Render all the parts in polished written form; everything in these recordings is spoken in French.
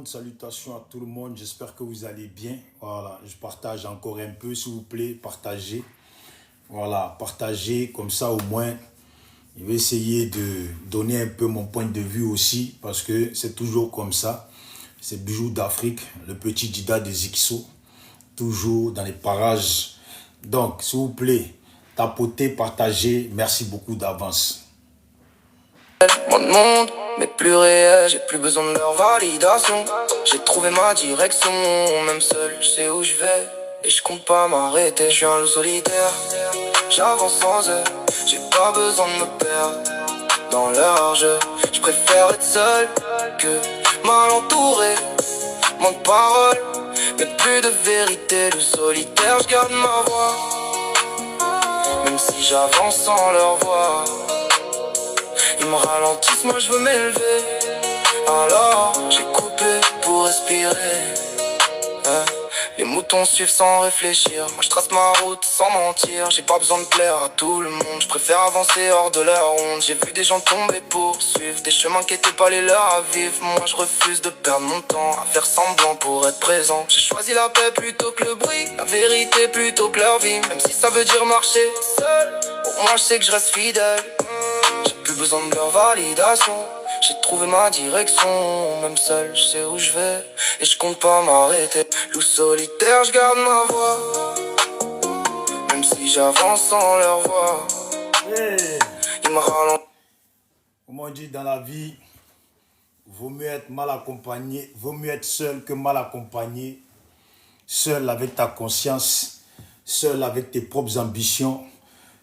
salutations à tout le monde, j'espère que vous allez bien. Voilà, je partage encore un peu, s'il vous plaît, partagez. Voilà, partagez, comme ça au moins, je vais essayer de donner un peu mon point de vue aussi, parce que c'est toujours comme ça. C'est Bijou d'Afrique, le petit Dida des Ixo, toujours dans les parages. Donc, s'il vous plaît, tapotez, partagez, merci beaucoup d'avance. Moins de monde, mais plus réel, j'ai plus besoin de leur validation. J'ai trouvé ma direction, même seul, je sais où je vais. Et je compte pas m'arrêter, je suis un loup solitaire. J'avance sans eux, j'ai pas besoin de me perdre dans leur jeu. Je préfère être seul que mal entouré. Moins de paroles, mais plus de vérité. Le solitaire, je garde ma voix, même si j'avance sans leur voix. Ils me ralentissent, moi je veux m'élever. Alors j'ai coupé pour respirer. Les moutons suivent sans réfléchir. Moi je trace ma route sans mentir. J'ai pas besoin de plaire à tout le monde. Je préfère avancer hors de leur ronde. J'ai vu des gens tomber pour suivre des chemins qui étaient pas les leurs à vivre. Moi je refuse de perdre mon temps à faire semblant pour être présent. J'ai choisi la paix plutôt que le bruit, la vérité plutôt que leur vie. Même si ça veut dire marcher seul, pour moi je sais que je reste fidèle. J'ai plus besoin de leur validation. J'ai trouvé ma direction, même seul, je sais où je vais. Et je compte pas m'arrêter. Loup solitaire, je garde ma voix, même si j'avance sans leur voix. Ils me ralentissent. Comme on dit dans la vie, vaut mieux être mal accompagné, vaut mieux être seul que mal accompagné. Seul avec ta conscience, seul avec tes propres ambitions,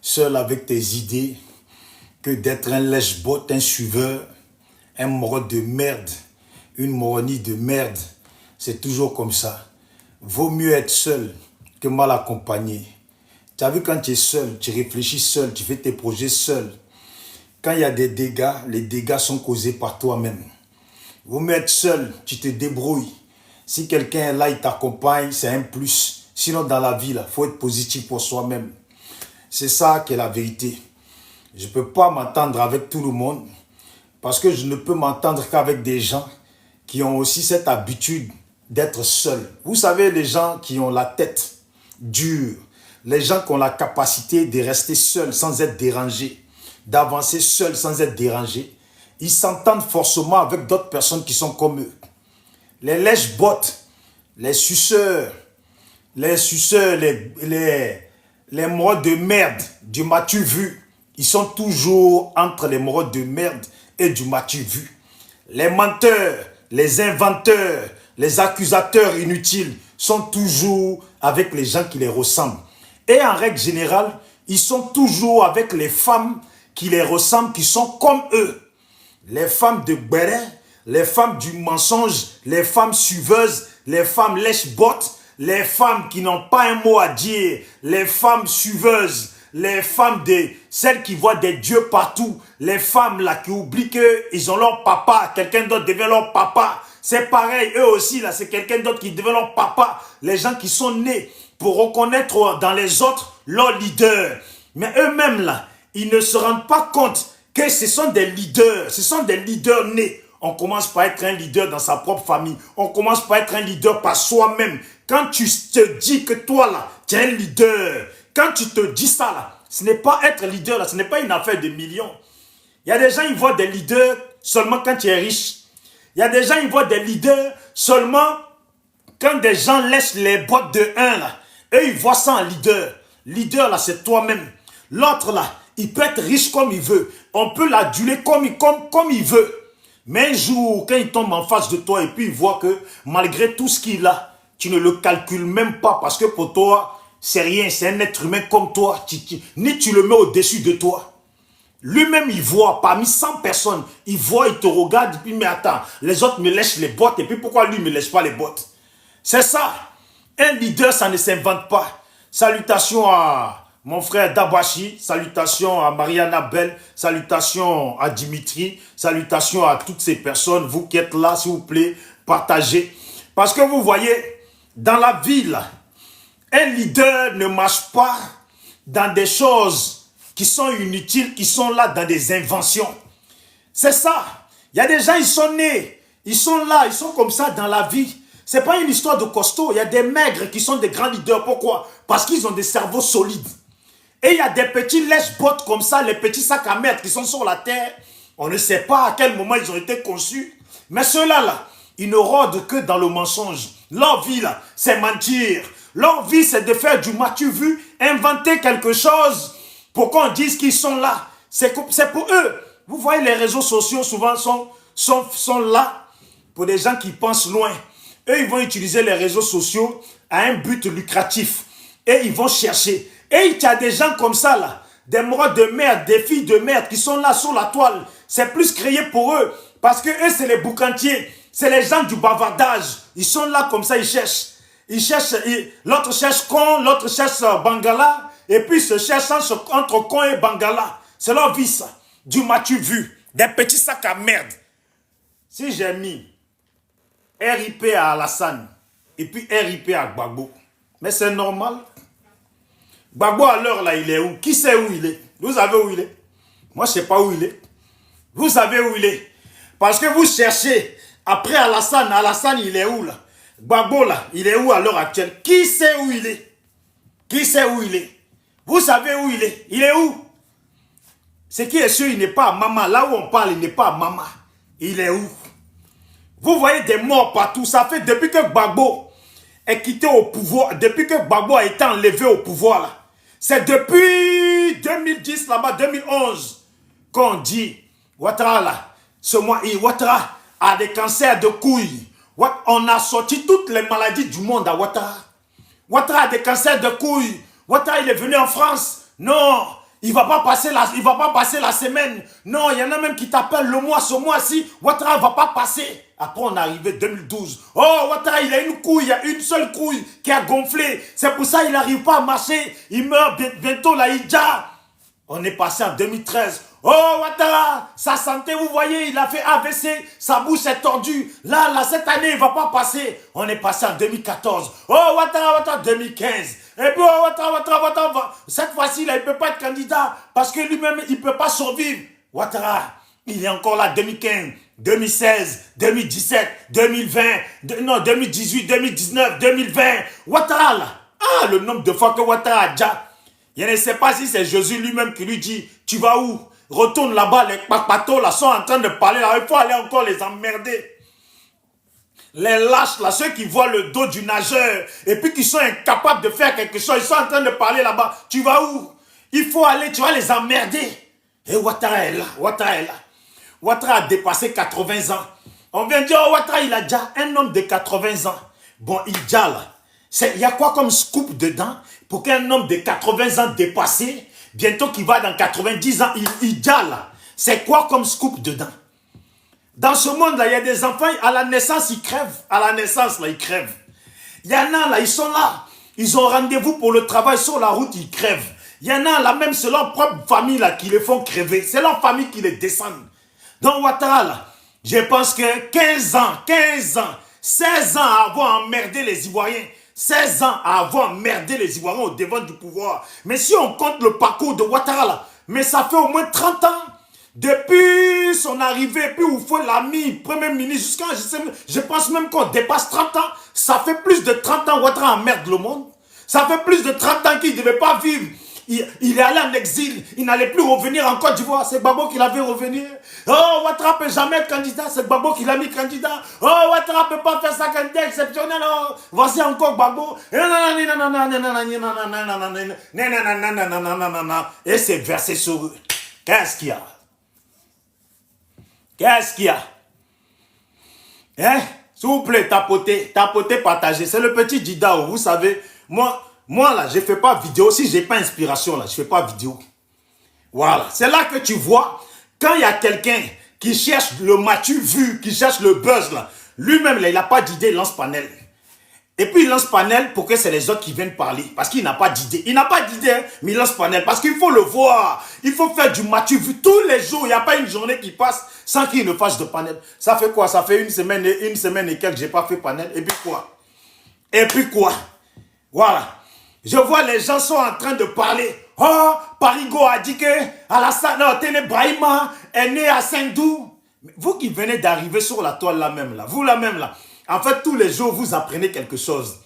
seul avec tes idées, que d'être un lèche-bot, un suiveur, un moro de merde, une moronie de merde. C'est toujours comme ça. Vaut mieux être seul que mal accompagné. Tu as vu, quand tu es seul, tu réfléchis seul, tu fais tes projets seul. Quand il y a des dégâts, les dégâts sont causés par toi-même. Vaut mieux être seul, tu te débrouilles. Si quelqu'un est là, il t'accompagne, c'est un plus. Sinon, dans la vie, il faut être positif pour soi-même. C'est ça qui est la vérité. Je ne peux pas m'entendre avec tout le monde parce que je ne peux m'entendre qu'avec des gens qui ont aussi cette habitude d'être seuls. Vous savez, les gens qui ont la tête dure, les gens qui ont la capacité de rester seuls sans être dérangés, d'avancer seuls sans être dérangés, ils s'entendent forcément avec d'autres personnes qui sont comme eux. Les lèche-bottes, les suceurs, les morts de merde du m'as-tu vu, ils sont toujours entre les morts de merde et du m'as-tu vu. Les menteurs, les inventeurs, les accusateurs inutiles sont toujours avec les gens qui les ressemblent. Et en règle générale, ils sont toujours avec les femmes qui les ressemblent, qui sont comme eux. Les femmes de béret, les femmes du mensonge, les femmes suiveuses, les femmes lèche-bottes, les femmes qui n'ont pas un mot à dire, les femmes suiveuses, les femmes celles qui voient des dieux partout, les femmes là qui oublient qu'ils ont leur papa, quelqu'un d'autre devient leur papa. C'est pareil, eux aussi là, c'est quelqu'un d'autre qui devient leur papa. Les gens qui sont nés pour reconnaître dans les autres leur leader. Mais eux-mêmes là, ils ne se rendent pas compte que ce sont des leaders nés. On commence par être un leader dans sa propre famille. On commence par être un leader par soi-même. Quand tu te dis que toi là, tu es un leader, quand tu te dis ça là, ce n'est pas être leader là, ce n'est pas une affaire de millions. Il y a des gens, ils voient des leaders seulement quand tu es riche. Il y a des gens, ils voient des leaders seulement quand des gens laissent les boîtes de 1 là. Eux, ils voient ça en leader. Leader là, c'est toi-même. L'autre là, il peut être riche comme il veut. On peut l'aduler comme il veut. Mais un jour, quand il tombe en face de toi et puis il voit que malgré tout ce qu'il a, tu ne le calcules même pas parce que pour toi, c'est rien, c'est un être humain comme toi. Ni tu le mets au-dessus de toi. Lui-même, il voit, parmi 100 personnes, il voit, il te regarde, et puis mais attends, les autres me lèchent les bottes, et puis pourquoi lui ne me lèche pas les bottes? C'est ça. Un leader, ça ne s'invente pas. Salutations à mon frère Dabashi, salutations à Mariana Bell, salutations à Dimitri, salutations à toutes ces personnes, vous qui êtes là, s'il vous plaît, partagez. Parce que vous voyez, dans la ville, un leader ne marche pas dans des choses qui sont inutiles, qui sont là dans des inventions. C'est ça. Il y a des gens, ils sont nés Ils sont là, ils sont comme ça dans la vie. C'est pas une histoire de costaud. Il y a des maigres qui sont des grands leaders. Pourquoi? Parce qu'ils ont des cerveaux solides. Et il y a des petits lèche-bottes comme ça, les petits sacs à merde qui sont sur la terre. On ne sait pas à quel moment ils ont été conçus. Mais ceux-là, là, ils ne rôdent que dans le mensonge. Leur vie, là, c'est mentir. Leur vie, c'est de faire du m'as-tu vu, inventer quelque chose pour qu'on dise qu'ils sont là. C'est pour eux. Vous voyez, les réseaux sociaux, souvent, sont là pour des gens qui pensent loin. Eux, ils vont utiliser les réseaux sociaux à un but lucratif. Et ils vont chercher. Et il y a des gens comme ça, là, des morts de merde, des filles de merde qui sont là sur la toile. C'est plus créé pour eux. Parce que eux, c'est les boucantiers. C'est les gens du bavardage. Ils sont là comme ça, ils cherchent. L'autre cherche con, l'autre cherche Bangala. Et puis, ils se cherchent entre con et Bangala. C'est leur vie, ça. Du m'as-tu vu? Des petits sacs à merde. Si j'ai mis RIP à Alassane et puis RIP à Gbagbo, mais c'est normal. Gbagbo à l'heure là, il est où? Qui sait où il est? Vous savez où il est? Moi, je ne sais pas où il est. Vous savez où il est? Parce que vous cherchez. Après Alassane, Alassane, il est où là? Gbagbo là, il est où à l'heure actuelle? Qui sait où il est? Qui sait où il est? Vous savez où il est? Il est où? Ce qui est sûr, il n'est pas à Mama. Là où on parle, il n'est pas à Mama. Il est où? Vous voyez des morts partout. Ça fait depuis que Gbagbo est quitté au pouvoir, depuis que Gbagbo a été enlevé au pouvoir là. C'est depuis 2010 là-bas, 2011, qu'on dit, Ouattara là, ce mois, Ouattara a des cancers de couilles. On a sorti toutes les maladies du monde à Ouattara. Ouattara a des cancers de couilles. Ouattara, il est venu en France. Non, il ne va pas passer la semaine. Non, il y en a même qui t'appellent le mois, ce mois-ci. Ouattara ne va pas passer. Après, on est arrivé 2012. Oh, Ouattara, il a une couille, il y a une seule couille qui a gonflé. C'est pour ça qu'il n'arrive pas à marcher. Il meurt bientôt, là, On est passé en 2013. Oh, Ouattara, sa santé, vous voyez, il a fait AVC, sa bouche est tordue. Là, cette année, il ne va pas passer. On est passé en 2014. Oh, Ouattara, 2015. Et puis, oh, Ouattara, cette fois-ci, là, il ne peut pas être candidat parce que lui-même, il ne peut pas survivre. Ouattara, il est encore là, 2015, 2016, 2017, 2020, non, 2018, 2019, 2020. Ouattara, là. Ah, le nombre de fois que Ouattara a déjà... Je ne sais pas si c'est Jésus lui-même qui lui dit, tu vas où? Retourne là-bas, les papatos là sont en train de parler là, il faut aller encore les emmerder. Les lâches là, ceux qui voient le dos du nageur et puis qui sont incapables de faire quelque chose, ils sont en train de parler là-bas, tu vas où? Il faut aller, tu vas les emmerder. Et Ouattara est là, Ouattara est là. Ouattara a dépassé 80 ans. On vient dire, oh, Ouattara il a déjà un homme de 80 ans. Bon, il déjà là. Il y a quoi comme scoop dedans pour qu'un homme de 80 ans dépassé, bientôt qu'il va dans 90 ans, il déjà là. C'est quoi comme scoop dedans? Dans ce monde-là, il y a des enfants, à la naissance, ils crèvent. À la naissance, là, ils crèvent. Il y en a là, ils sont là. Ils ont rendez-vous pour le travail sur la route, ils crèvent. Il y en a là, même c'est leur propre famille là qui les font crever. C'est leur famille qui les descendent. Donc Ouattara là, je pense que 15 ans, 16 ans à avoir emmerdé les Ivoiriens. 16 ans à avoir emmerdé les Ivoiriens au devant du pouvoir. Mais si on compte le parcours de Ouattara là, mais ça fait au moins 30 ans. Depuis son arrivée, puis Oufoué l'a mis Premier ministre, jusqu'à, je pense même qu'on dépasse 30 ans. Ça fait plus de 30 ans Ouattara emmerde le monde. Ça fait plus de 30 ans qu'il ne devait pas vivre. Il est allé en exil, il n'allait plus revenir en Côte d'Ivoire. C'est Gbagbo qui l'a fait revenir. Oh, Ouattara ne peut jamais être candidat, c'est Gbagbo qui l'a mis candidat. Oh, Ouattara ne peut pas faire sa candidat exceptionnel. Oh, voici encore Gbagbo. Et c'est versé sur eux. Qu'est-ce qu'il y a? Qu'est-ce qu'il y a? Hein? S'il vous plaît, tapotez, partagez. C'est le petit Didao, vous savez. Moi là, je ne fais pas vidéo. Si je n'ai pas inspiration, là, je ne fais pas vidéo. Voilà. C'est là que tu vois, quand il y a quelqu'un qui cherche le m'as-tu vu, qui cherche le buzz, là, lui-même, là, il n'a pas d'idée, il lance panel. Et puis, il lance panel pour que c'est les autres qui viennent parler. Parce qu'il n'a pas d'idée. Il n'a pas d'idée, hein, mais il lance panel. Parce qu'il faut le voir. Il faut faire du m'as-tu vu tous les jours. Il n'y a pas une journée qui passe sans qu'il ne fasse de panel. Ça fait quoi? Ça fait une semaine et quelques que je n'ai pas fait panel. Et puis quoi? Et puis quoi? Voilà. Je vois les gens sont en train de parler. Oh, Parigo a dit que Alassane Ouattara Brahima est né à Saint-Dou. Vous qui venez d'arriver sur la toile là même, là, vous là même là, en fait, tous les jours, vous apprenez quelque chose.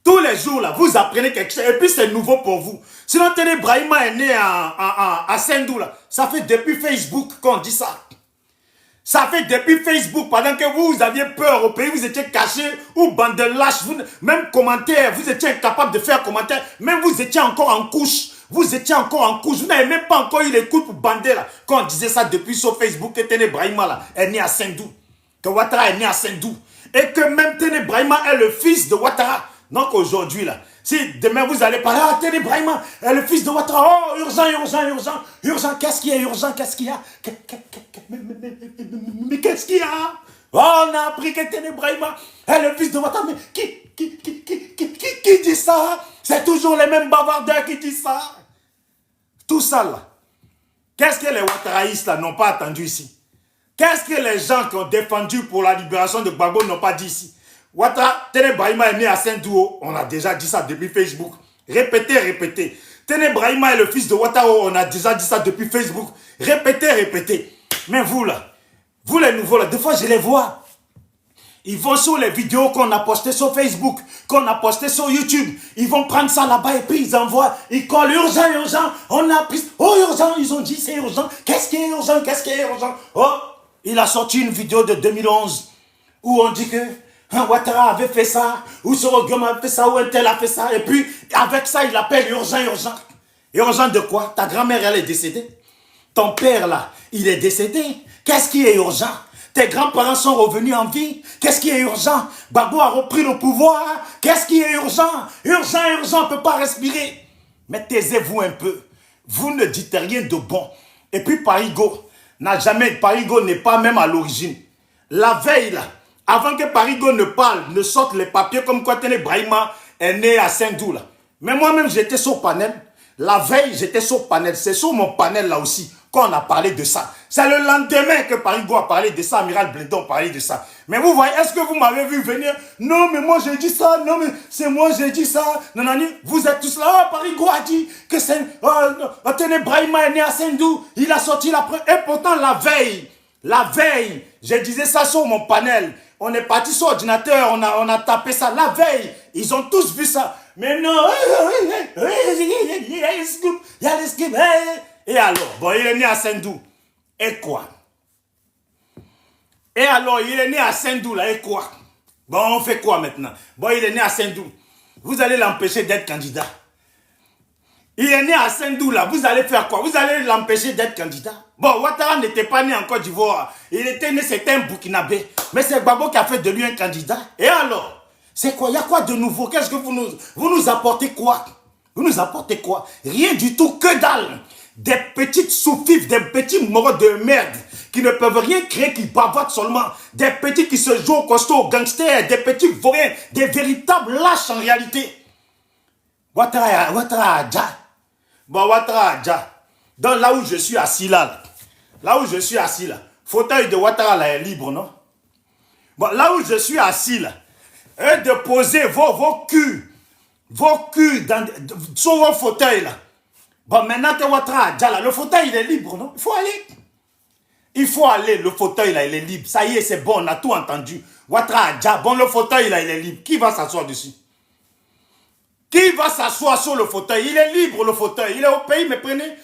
Tous les jours, là, vous apprenez quelque chose. Et puis, c'est nouveau pour vous. Sinon, Téné Brahima est né à Sendou, là. Ça fait depuis Facebook qu'on dit ça. Ça fait depuis Facebook, pendant que vous aviez peur au pays, vous étiez caché, ou bande de lâches, même commentaire, vous étiez incapable de faire commentaire, même vous étiez encore en couche. Vous étiez encore en couche, vous n'avez même pas encore eu les coups pour bander là. Quand on disait ça depuis sur Facebook, que Téné Brahima là, est né à Sendou. Que Ouattara est né à Sendou. Et que même Téné Brahima est le fils de Ouattara. Donc aujourd'hui là, si demain vous allez parler, ah Téné Brahima est le fils de Ouattara, oh urgent, urgent, urgent, urgent, qu'est-ce qu'il y a, urgent, qu'est-ce qu'il y a, mais qu'est-ce qu'il y a? Oh, on a appris que Téné Brahima est le fils de Ouattara, mais qui dit ça? C'est toujours les mêmes bavardeurs qui disent ça. Tout ça là, qu'est-ce que les Ouattaraïstes là n'ont pas attendu ici? Qu'est-ce que les gens qui ont défendu pour la libération de Gbagbo n'ont pas dit ici? Ouattara, Téné Brahima est né à Saint-Douo, on a déjà dit ça depuis Facebook. Répétez, répétez. Téné Brahima est le fils de Ouattara, on a déjà dit ça depuis Facebook. Répétez, répétez. Mais vous là, vous les nouveaux là, des fois je les vois. Ils vont sur les vidéos qu'on a postées sur Facebook, qu'on a postées sur YouTube. Ils vont prendre ça là-bas et puis ils envoient, ils collent urgent, urgent. On a pris, oh urgent, ils ont dit c'est urgent. Qu'est-ce qui est urgent, qu'est-ce qui est urgent? Oh, il a sorti une vidéo de 2011 où on dit que Ouattara avait fait ça, ou Sorogum a fait ça, ou un tel a fait ça. Et puis avec ça, il appelle urgent, urgent. Urgent de quoi? Ta grand-mère, elle est décédée. Ton père là, il est décédé. Qu'est-ce qui est urgent? Tes grands-parents sont revenus en vie. Qu'est-ce qui est urgent? Gbagbo a repris le pouvoir. Qu'est-ce qui est urgent? Urgent, urgent, on ne peut pas respirer. Mais taisez-vous un peu. Vous ne dites rien de bon. Et puis Parigo Parigo n'est pas même à l'origine. La veille, là, avant que Parigo ne parle, ne sorte les papiers comme quoi Téné Brahima est né à Saint-Dou, là. Mais moi-même, j'étais sur panel. La veille, j'étais sur panel. C'est sur mon panel là aussi qu'on a parlé de ça. C'est le lendemain que Parigo a parlé de ça, Amiral Bledon a parlé de ça. Mais vous voyez, est-ce que vous m'avez vu venir? Non, mais moi j'ai dit ça, non, mais c'est moi j'ai dit ça. Non, non, vous êtes tous là. Oh, Parigo a dit que c'est... Téné Brahima est né à Saint-Dou, il a sorti la preuve. Et pourtant, la veille, je disais ça sur mon panel. On est parti sur ordinateur, on a tapé ça. La veille, ils ont tous vu ça. Mais non, il y a les scoops, il y a les scoops. Et alors, bon, il est né à Saint-Dou. Et quoi? Et alors, il est né à Saint-Dou, là, et quoi? Bon, on fait quoi maintenant? Bon, il est né à Saint-Dou. Vous allez l'empêcher d'être candidat. Il est né à Saint-Dou, là. Vous allez faire quoi? Vous allez l'empêcher d'être candidat? Bon, Ouattara n'était pas né en Côte d'Ivoire. Il était né, c'était un Burkinabé. Mais c'est Gbagbo qui a fait de lui un candidat. Et alors? C'est quoi? Il y a quoi de nouveau? Qu'est-ce que vous nous apportez quoi? Vous nous apportez quoi? Rien du tout, que dalle. Des petites sous-fifs, des petits morts de merde qui ne peuvent rien créer, qui bavardent seulement. Des petits qui se jouent au costaud, aux gangsters, des petits vauriens, des véritables lâches en réalité. Ouattara Adja. Bon, Ouattara Adja. Donc là où je suis assis là, fauteuil de Ouattara là est libre, non? Bon, là où je suis assis là, et de poser vos culs sur vos fauteuils là. Bon, maintenant que Ouattara Adja là, le fauteuil il est libre, non? Il faut aller. Il faut aller, le fauteuil là, il est libre. Ça y est, c'est bon, on a tout entendu. Ouattara Adja, bon, le fauteuil là, il est libre. Qui va s'asseoir dessus? Qui va s'asseoir sur le fauteuil? Il est libre, le fauteuil. Il est au pays, mais prenez,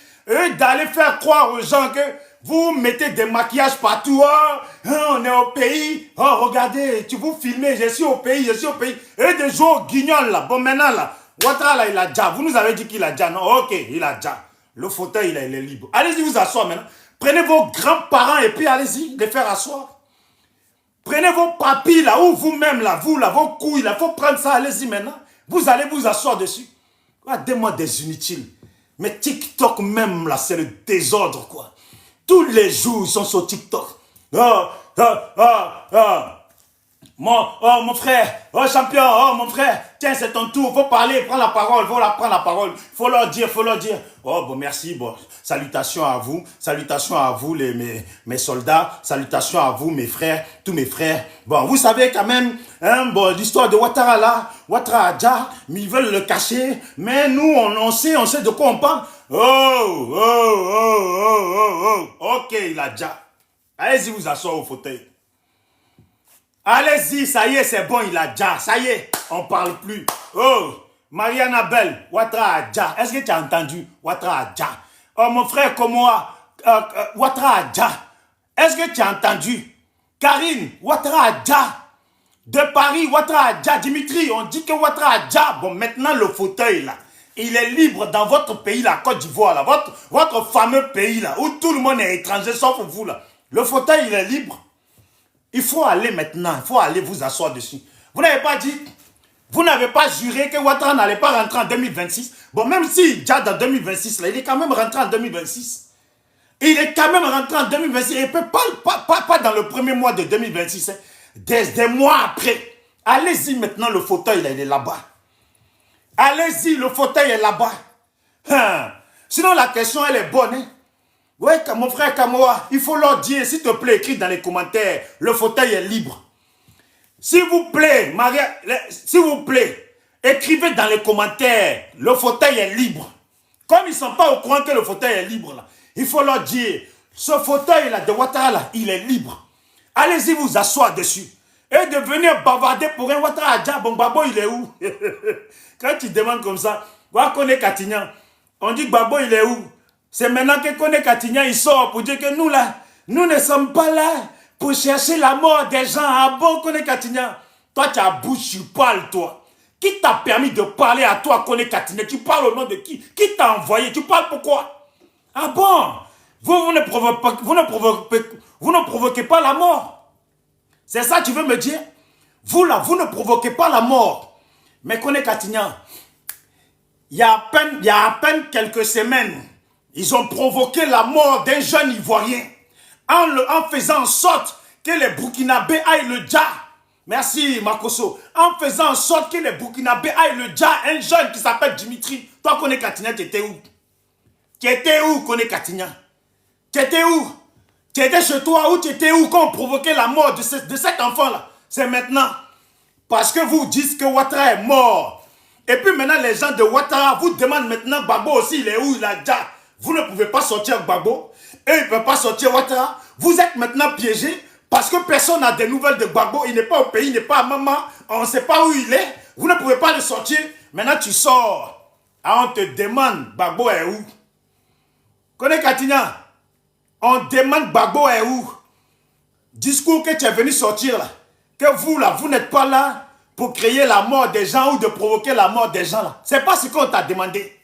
d'aller faire croire aux gens que vous mettez des maquillages partout. Oh, on est au pays. Oh, regardez, tu vous filmez, je suis au pays, je suis au pays. Et des jours guignols là. Bon, maintenant là, Ouattara là, il a déjà. Vous nous avez dit qu'il a déjà. Non, ok, il a déjà. Le fauteuil là, il est libre. Allez-y vous asseoir maintenant. Prenez vos grands-parents et puis allez-y, les faire asseoir. Prenez vos papis là, ou vous-même là, vous là, vos couilles là, il faut prendre ça, allez-y maintenant. Vous allez vous asseoir dessus. Regardez-moi des inutiles. Mais TikTok même là, c'est le désordre quoi. Tous les jours, ils sont sur TikTok. Mon frère, oh champion, oh mon frère, tiens c'est ton tour, faut parler, prends la parole, voilà, prends la parole, faut leur dire. Oh bon merci, bon, salutations à vous mes soldats, salutations à vous mes frères, tous mes frères. Bon, vous savez quand même, hein, bon, l'histoire de Ouattara là, Ouattara Adja, mais ils veulent le cacher, mais nous on sait de quoi on parle. Ok, il a déjà. Allez-y vous asseoir au fauteuil. Allez-y, ça y est, c'est bon, il a déjà. Ça y est, on ne parle plus. Oh, Mariana Bell, Ouattara a déjà. Est-ce que tu as entendu? Ouattara a déjà. Oh, mon frère comme moi, Ouattara a déjà. Est-ce que tu as entendu? Karine, Ouattara a déjà. De Paris, Ouattara a déjà. Dimitri, on dit que Ouattara a déjà. Bon, maintenant, le fauteuil, là, il est libre dans votre pays, la Côte d'Ivoire, là, votre fameux pays, là, où tout le monde est étranger, sauf vous, là. Le fauteuil, il est libre. Il faut aller maintenant, il faut aller vous asseoir dessus. Vous n'avez pas dit, vous n'avez pas juré que Ouattara n'allait pas rentrer en 2026. Bon, même si déjà dans 2026, là, il est quand même rentré en 2026. Il est quand même rentré en 2026. Il ne peut pas dans le premier mois de 2026. Hein. Des mois après. Allez-y maintenant, le fauteuil, là, il est là-bas. Allez-y, le fauteuil est là-bas. Hein. Sinon, la question, elle est bonne. Hein. Oui, mon frère Kamoa, il faut leur dire, s'il te plaît, écris dans les commentaires, le fauteuil est libre. S'il vous plaît, Maria, s'il vous plaît, écrivez dans les commentaires, le fauteuil est libre. Comme ils ne sont pas au courant que le fauteuil est libre, là, il faut leur dire, ce fauteuil-là de Ouattara, là, il est libre. Allez-y vous asseoir dessus. Et de venir bavarder pour un Ouattara Adja, bon, Babo, il est où? Quand tu demandes comme ça, Kone Katignan, on dit Babo, il est où? C'est maintenant que Kone Katignan, il sort pour dire que nous, là, nous ne sommes pas là pour chercher la mort des gens. Ah bon, Kone Katignan? Toi, tu as bouche, tu parles, toi. Qui t'a permis de parler à toi, Kone Katignan? Tu parles au nom de qui? Qui t'a envoyé? Tu parles pourquoi? Ah bon? Vous ne provoquez pas la mort. C'est ça que tu veux me dire? Vous là, vous ne provoquez pas la mort. Mais Kone Katignan, il y a à peine quelques semaines, ils ont provoqué la mort d'un jeune Ivoirien en faisant en sorte que les Burkinabés aillent le dja. Merci Makoso. En faisant en sorte que les Burkinabés aillent le dja. Un jeune qui s'appelle Dimitri. Toi, Kone Katignan, tu étais où? Tu étais où, Kone Katignan? Tu étais où? Tu étais chez toi ou tu étais où quand on provoquait la mort de cet enfant-là? C'est maintenant. Parce que vous dites que Ouattara est mort. Et puis maintenant, les gens de Ouattara vous demandent maintenant, Gbagbo aussi, il est où? Il a déjà. Vous ne pouvez pas sortir Gbagbo. Et ils ne peuvent pas sortir Ouattara. Vous êtes maintenant piégés parce que personne n'a des nouvelles de Gbagbo. Il n'est pas au pays, il n'est pas à maman. On ne sait pas où il est. Vous ne pouvez pas le sortir. Maintenant, tu sors. Ah, on te demande, Gbagbo est où? Kone Katignan, on demande Gbagbo est où? Discours que tu es venu sortir là. Que vous là, vous n'êtes pas là pour créer la mort des gens ou de provoquer la mort des gens là. C'est pas ce qu'on t'a demandé.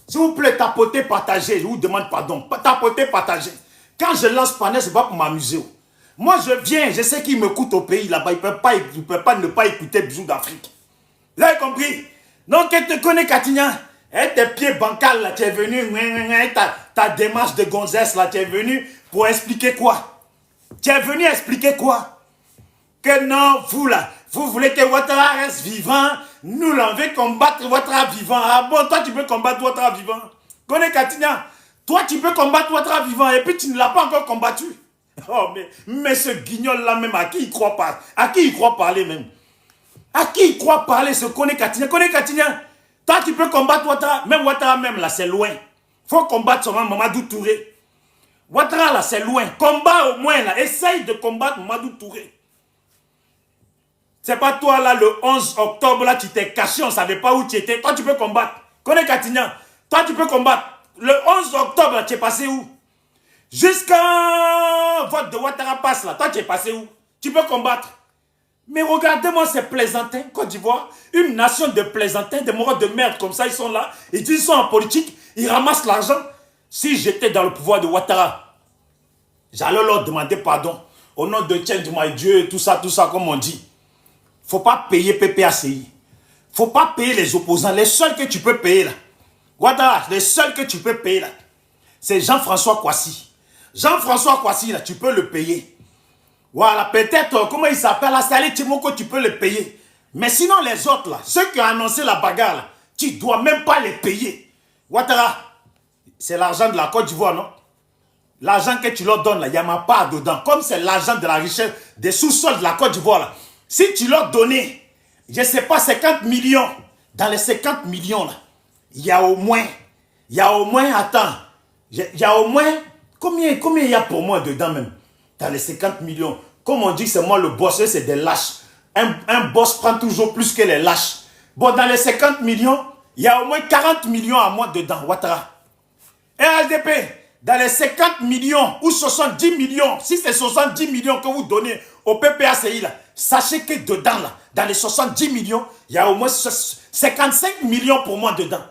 S'il vous plaît, tapotez, partagez. Je vous demande pardon. Tapotez, partagez. Quand je lance panel, c'est pas pour m'amuser. Moi, je viens, je sais qu'ils m'écoutent au pays là-bas. Ils ne peuvent pas ne pas écouter Bisous d'Afrique. Vous avez compris? Donc, tu te connais, Katignan. Et tes pieds bancals là, tu es venu, ta démarche de gonzesse là, tu es venu pour expliquer quoi? Tu es venu expliquer quoi? Que non, vous là, vous voulez que Ouattara reste vivant, nous là, on veut combattre Ouattara vivant. Ah bon, toi tu peux combattre Ouattara vivant. Kone Katignan, toi tu peux combattre Ouattara vivant et puis tu ne l'as pas encore combattu. Oh mais ce guignol là même, à qui il croit pas? À qui il croit parler même? À qui il croit parler ce Kone Katignan? Kone Katignan, toi, tu peux combattre Ouattara. Même Ouattara, même là, c'est loin. Il faut combattre son Mamadou Touré. Ouattara, là, c'est loin. Combat au moins, là. Essaye de combattre Mamadou Touré. C'est pas toi, là, le 11 octobre, là, tu t'es caché, on ne savait pas où tu étais. Toi, tu peux combattre. Kone Katignan, toi, tu peux combattre. Le 11 octobre, là, tu es passé où? Jusqu'à vote de Ouattara passe, là. Toi, tu es passé où? Tu peux combattre. Mais regardez-moi ces plaisantins, Côte d'Ivoire, une nation de plaisantins, des morts de merde comme ça, ils sont là, ils sont en politique, ils ramassent l'argent. Si j'étais dans le pouvoir de Ouattara, j'allais leur demander pardon, au nom de Change My Dieu, tout ça, comme on dit. Faut pas payer PPACI. Faut pas payer les opposants, les seuls que tu peux payer là. Ouattara, les seuls que tu peux payer là, c'est Jean-François Kouassi. Jean-François Kouassi, là, tu peux le payer. Voilà, peut-être, comment il s'appelle, la Salé Timoko, tu peux le payer. Mais sinon, les autres, là, ceux qui ont annoncé la bagarre, là, tu ne dois même pas les payer. Ouattara, c'est l'argent de la Côte d'Ivoire, non? L'argent que tu leur donnes, là, il n'y a ma part dedans. Comme c'est l'argent de la richesse des sous-sols de la Côte d'Ivoire, là. Si tu leur donnais, je ne sais pas, 50 millions, dans les 50 millions, là, il y a au moins, attends, il y a au moins, combien il y a pour moi dedans même? dans les 50 millions. Comme on dit que c'est moi le boss, c'est des lâches. Un boss prend toujours plus que les lâches. Bon, dans les 50 millions, il y a au moins 40 millions à moi dedans, Ouattara. Et ALDP, dans les 50 millions ou 70 millions, si c'est 70 millions que vous donnez au PPACI, là, sachez que dedans, là, dans les 70 millions, il y a au moins 55 millions pour moi dedans.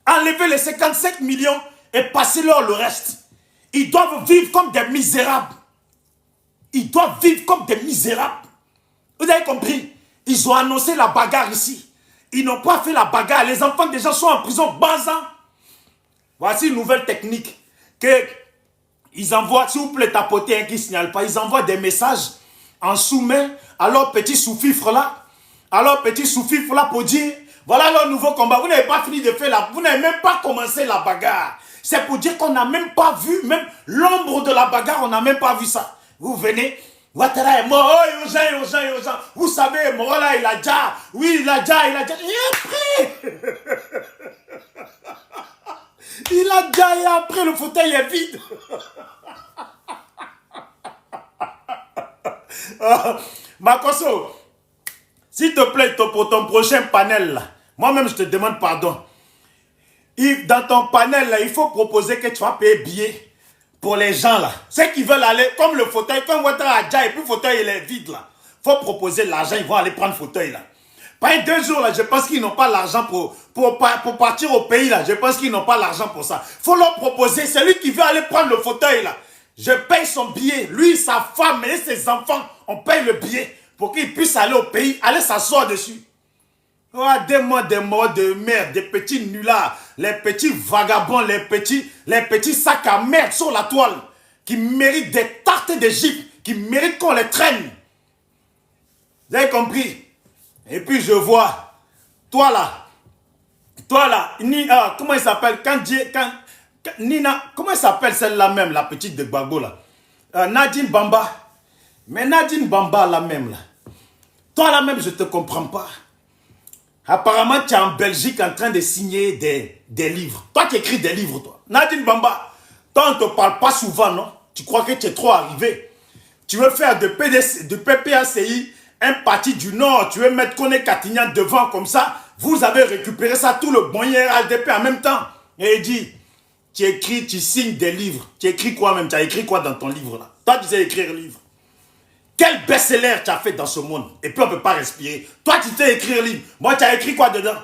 Enlevez les 55 millions et passez-leur le reste. Ils doivent vivre comme des misérables. Ils doivent vivre comme des misérables. Vous avez compris? Ils ont annoncé la bagarre ici. Ils n'ont pas fait la bagarre. Les enfants des gens sont en prison. Bazan. Voici une nouvelle technique. Que ils envoient, s'il vous plaît, tapotez un qui ne signale pas. Ils envoient des messages en sous-main à leur petit sous-fifre là. À leur petit sous-fifre là pour dire, voilà leur nouveau combat. Vous n'avez pas fini de faire la... Vous n'avez même pas commencé la bagarre. C'est pour dire qu'on n'a même pas vu, même l'ombre de la bagarre, on n'a même pas vu ça. Vous venez... Ouattara est mort, oh, urgent. Vous savez, Morola, il a déjà, oui, il a déjà. Et après, il a déjà, et après, le fauteuil est vide. Makosso, s'il te plaît, pour ton prochain panel, là, moi-même, je te demande pardon. Dans ton panel, là, il faut proposer que tu vas payer billet. Pour les gens là, ceux qui veulent aller, comme le fauteuil, comme Ouattara a déjà, et puis le fauteuil il est vide là. Il faut proposer l'argent, ils vont aller prendre le fauteuil là. Pendant 2 jours là, je pense qu'ils n'ont pas l'argent pour partir au pays là. Je pense qu'ils n'ont pas l'argent pour ça. Il faut leur proposer, celui qui veut aller prendre le fauteuil là. Je paye son billet, lui, sa femme et ses enfants, on paye le billet pour qu'ils puissent aller au pays, aller s'asseoir dessus. Regardez-moi des morts de merde, des petits nullards, les petits vagabonds, les petits sacs à merde sur la toile, qui méritent des tartes d'Égypte, qui méritent qu'on les traîne. Vous avez compris? Et puis je vois, toi là, Nina, comment il s'appelle? Nina, comment il s'appelle celle-là même, la petite de Gbagbo là? Nadine Bamba. Mais Nadine Bamba là même là, toi là même je te comprends pas. Apparemment, tu es en Belgique en train de signer des livres. Toi, tu écris des livres, toi. Nadine Bamba, toi, on ne te parle pas souvent, non? Tu crois que tu es trop arrivé. Tu veux faire de PPACI un parti du Nord. Tu veux mettre Kone Katignan devant comme ça. Vous avez récupéré ça, tout le moyen RDP en même temps. Et il dit, tu écris, tu signes des livres. Tu écris quoi même? Tu as écrit quoi dans ton livre, là? Toi, tu sais écrire un livre. Quel best-seller tu as fait dans ce monde? Et puis on ne peut pas respirer. Toi, tu sais écrire livre. Moi, tu as écrit quoi dedans?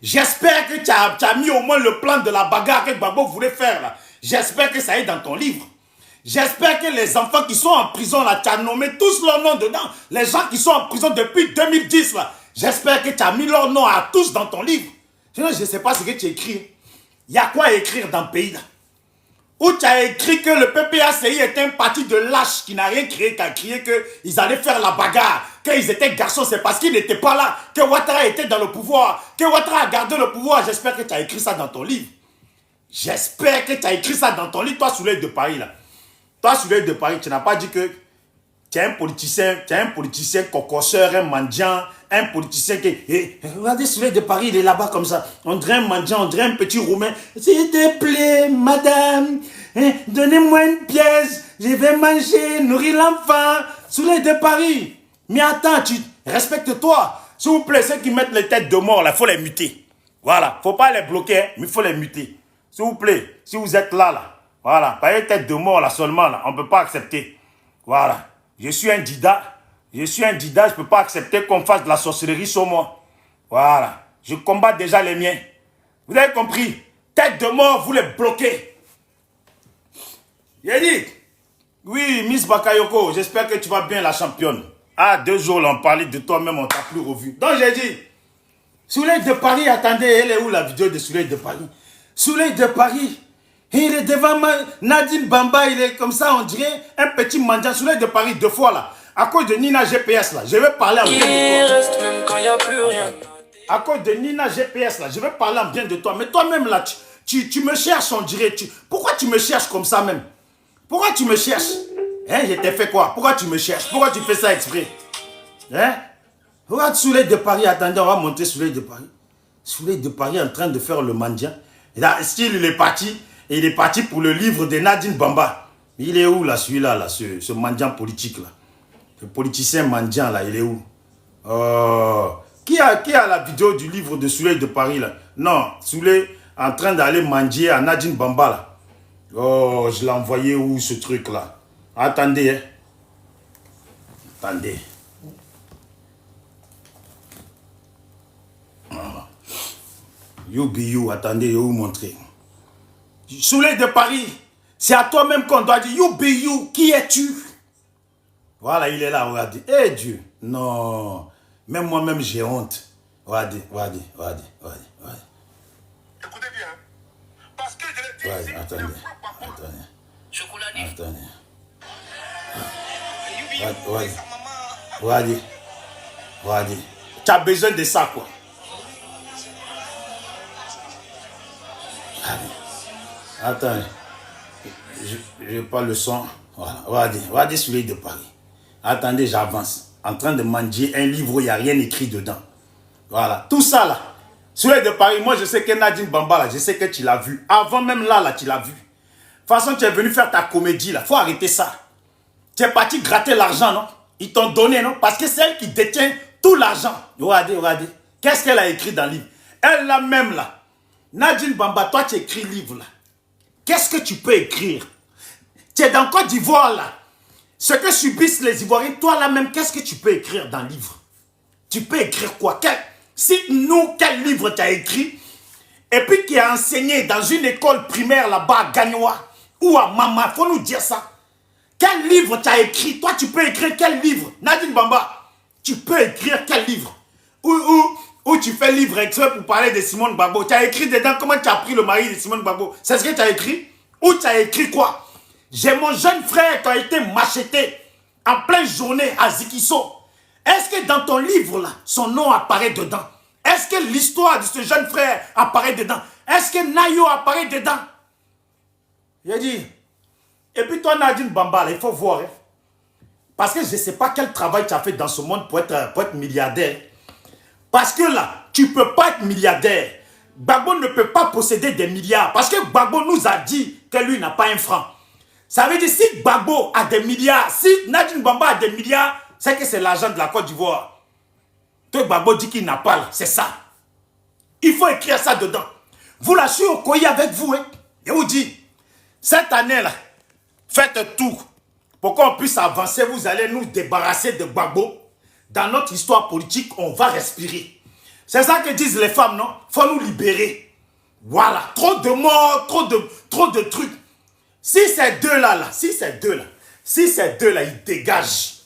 J'espère que tu as mis au moins le plan de la bagarre que Gbagbo voulait faire là. J'espère que ça est dans ton livre. J'espère que les enfants qui sont en prison là, tu as nommé tous leurs noms dedans. Les gens qui sont en prison depuis 2010 là. J'espère que tu as mis leurs noms à tous dans ton livre. Sinon, je ne sais pas ce que tu écris. Il y a quoi à écrire dans le pays là? Où tu as écrit que le PPACI était un parti de lâches qui n'a rien créé qu'à crier qu'ils allaient faire la bagarre, qu'ils étaient garçons, c'est parce qu'ils n'étaient pas là, que Ouattara était dans le pouvoir, que Ouattara a gardé le pouvoir. J'espère que tu as écrit ça dans ton livre. J'espère que tu as écrit ça dans ton livre, toi, Souley de Paris, là. Toi, Souley de Paris, tu n'as pas dit que tu es un politicien cocosseur, un mendiant, un politicien qui... regardez Souley de Paris, il est là-bas comme ça. On dirait un mendiant, on dirait un petit roumain. S'il te plaît, madame, donnez-moi une pièce, je vais manger, nourrir l'enfant. Souley de Paris. Mais attends, respecte-toi. S'il vous plaît, ceux qui mettent les têtes de mort, il faut les muter. Voilà, il ne faut pas les bloquer, mais il faut les muter. S'il vous plaît, si vous êtes là, voilà, pas les têtes de mort là seulement, là, on ne peut pas accepter. Voilà. Je suis un dida, je ne peux pas accepter qu'on fasse de la sorcellerie sur moi. Voilà, je combats déjà les miens. Vous avez compris? Tête de mort, vous les bloquez. J'ai dit, oui, Miss Bakayoko, j'espère que tu vas bien la championne. Ah, 2 jours, là, on parlait de toi-même, on t'a plus revu. Donc j'ai dit, Souley de Paris, attendez, elle est où la vidéo de Souley de Paris? Souley de Paris, il est devant Nadine Bamba, il est comme ça, on dirait un petit mendiant. Souley de Paris 2 fois là, à cause de Nina GPS là, je vais parler en bien de toi. Reste même quand y a plus rien. À cause de Nina GPS là, je vais parler en bien de toi. Mais toi-même là, tu me cherches, on dirait. Pourquoi tu me cherches comme ça même? Pourquoi tu me cherches? Hein, je t'ai fait quoi? Pourquoi tu me cherches? Pourquoi tu fais ça exprès? Hein? Regarde Souley de Paris, attendez, on va monter Souley de Paris. Souley de Paris en train de faire le mendiant. Et là, style, il est parti pour le livre de Nadine Bamba. Il est où là, celui-là, là, ce mendiant politique là? Le politicien mendiant là, il est où? Qui a la vidéo du livre de Souley de Paris là? Non, Souley en train d'aller manger à Nadine Bamba là. Oh, je l'ai envoyé où ce truc là? Attendez, hein. Attendez. You be you, attendez, je vais vous montrer. Souley de Paris, c'est à toi-même qu'on doit dire you be you, qui es-tu? Voilà, il est là, regardez. Eh Dieu, non. Même moi-même, j'ai honte. Regardez. Écoutez bien. Parce que je l'ai dit ici, Attendez. Regardez. Tu as besoin de ça, quoi. Attends. Je n'ai pas le son. Voilà. Regardez Souley de Paris. Attendez, j'avance. En train de manger un livre où il n'y a rien écrit dedans. Voilà. Tout ça, là. Souley de Paris, moi, je sais que Nadine Bamba, là, je sais que tu l'as vu. Avant même là, tu l'as vu. De toute façon, tu es venu faire ta comédie, là. Faut arrêter ça. Tu es parti gratter l'argent, non? Ils t'ont donné, non? Parce que c'est elle qui détient tout l'argent. Regardez. Qu'est-ce qu'elle a écrit dans le livre? Elle, là même, là. Nadine Bamba, toi, tu écris livre, là. Qu'est-ce que tu peux écrire? Tu es dans Côte d'Ivoire, là. Ce que subissent les Ivoiriens, toi, là même, qu'est-ce que tu peux écrire dans le livre? Tu peux écrire quoi? Cite-nous quel livre tu as écrit et puis qui a enseigné dans une école primaire là-bas à Gagnoa ou à Mama. Il faut nous dire ça. Quel livre tu as écrit? Toi, tu peux écrire quel livre? Nadine Bamba, tu peux écrire quel livre? Ou tu fais livre exprès pour parler de Simone Gbagbo. Tu as écrit dedans comment tu as pris le mari de Simone Gbagbo. C'est ce que tu as écrit? Ou tu as écrit quoi? J'ai mon jeune frère qui a été macheté en pleine journée à Zikiso. Est-ce que dans ton livre là, son nom apparaît dedans? Est-ce que l'histoire de ce jeune frère apparaît dedans? Est-ce que Nayo apparaît dedans? J'ai dit. Et puis toi Nadine Bamba, là, il faut voir. Hein? Parce que je ne sais pas quel travail tu as fait dans ce monde pour être milliardaire. Parce que là, tu ne peux pas être milliardaire. Gbagbo ne peut pas posséder des milliards. Parce que Gbagbo nous a dit que lui n'a pas un franc. Ça veut dire si Gbagbo a des milliards, si Nadine Bamba a des milliards, c'est que c'est l'argent de la Côte d'Ivoire. Toi, Gbagbo dit qu'il n'a pas là, c'est ça. Il faut écrire ça dedans. Vous là, je suis au Koyi avec vous. Hein? Et vous dit, cette année-là, faites tout pour qu'on puisse avancer. Vous allez nous débarrasser de Gbagbo. Dans notre histoire politique, on va respirer. C'est ça que disent les femmes, non? Il faut nous libérer. Voilà. Trop de morts, trop de trucs. Si ces deux-là, si ces deux-là, ils dégagent.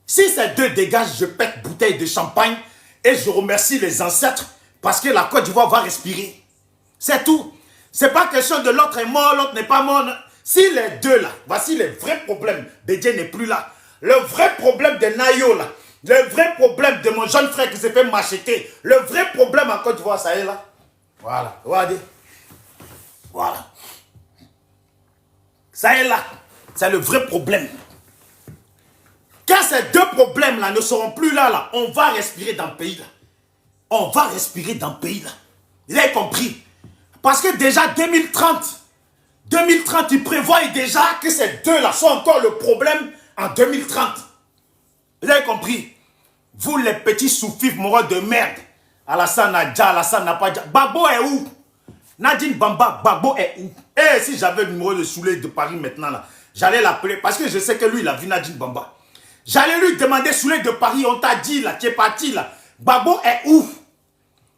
Si ces deux dégagent, je pète bouteille de champagne et je remercie les ancêtres parce que la Côte d'Ivoire va respirer. C'est tout. C'est pas question de l'autre est mort, l'autre n'est pas mort. Si les deux là, voici les vrais problèmes. Bédié n'est plus là. Le vrai problème de Nayo là, le vrai problème de mon jeune frère qui s'est fait macheter, le vrai problème en Côte d'Ivoire, ça est là. Voilà, regardez. Voilà. Ça est là. C'est le vrai problème. Quand ces deux problèmes-là ne seront plus là, on va respirer dans le pays. Là. On va respirer dans le pays. Là. Vous avez compris? Parce que déjà 2030, ils prévoient déjà que ces deux-là sont encore le problème en 2030. Vous avez compris? Vous les petits soufifs moraux de merde. Alassane Adja, Alassane Napadja. Gbagbo est où? Nadine Bamba, Gbagbo est où? Et si j'avais le numéro de Souley de Paris maintenant, là, j'allais l'appeler parce que je sais que lui, il a vu Nadine Bamba. J'allais lui demander Souley de Paris, on t'a dit là, tu es parti là. Gbagbo est où?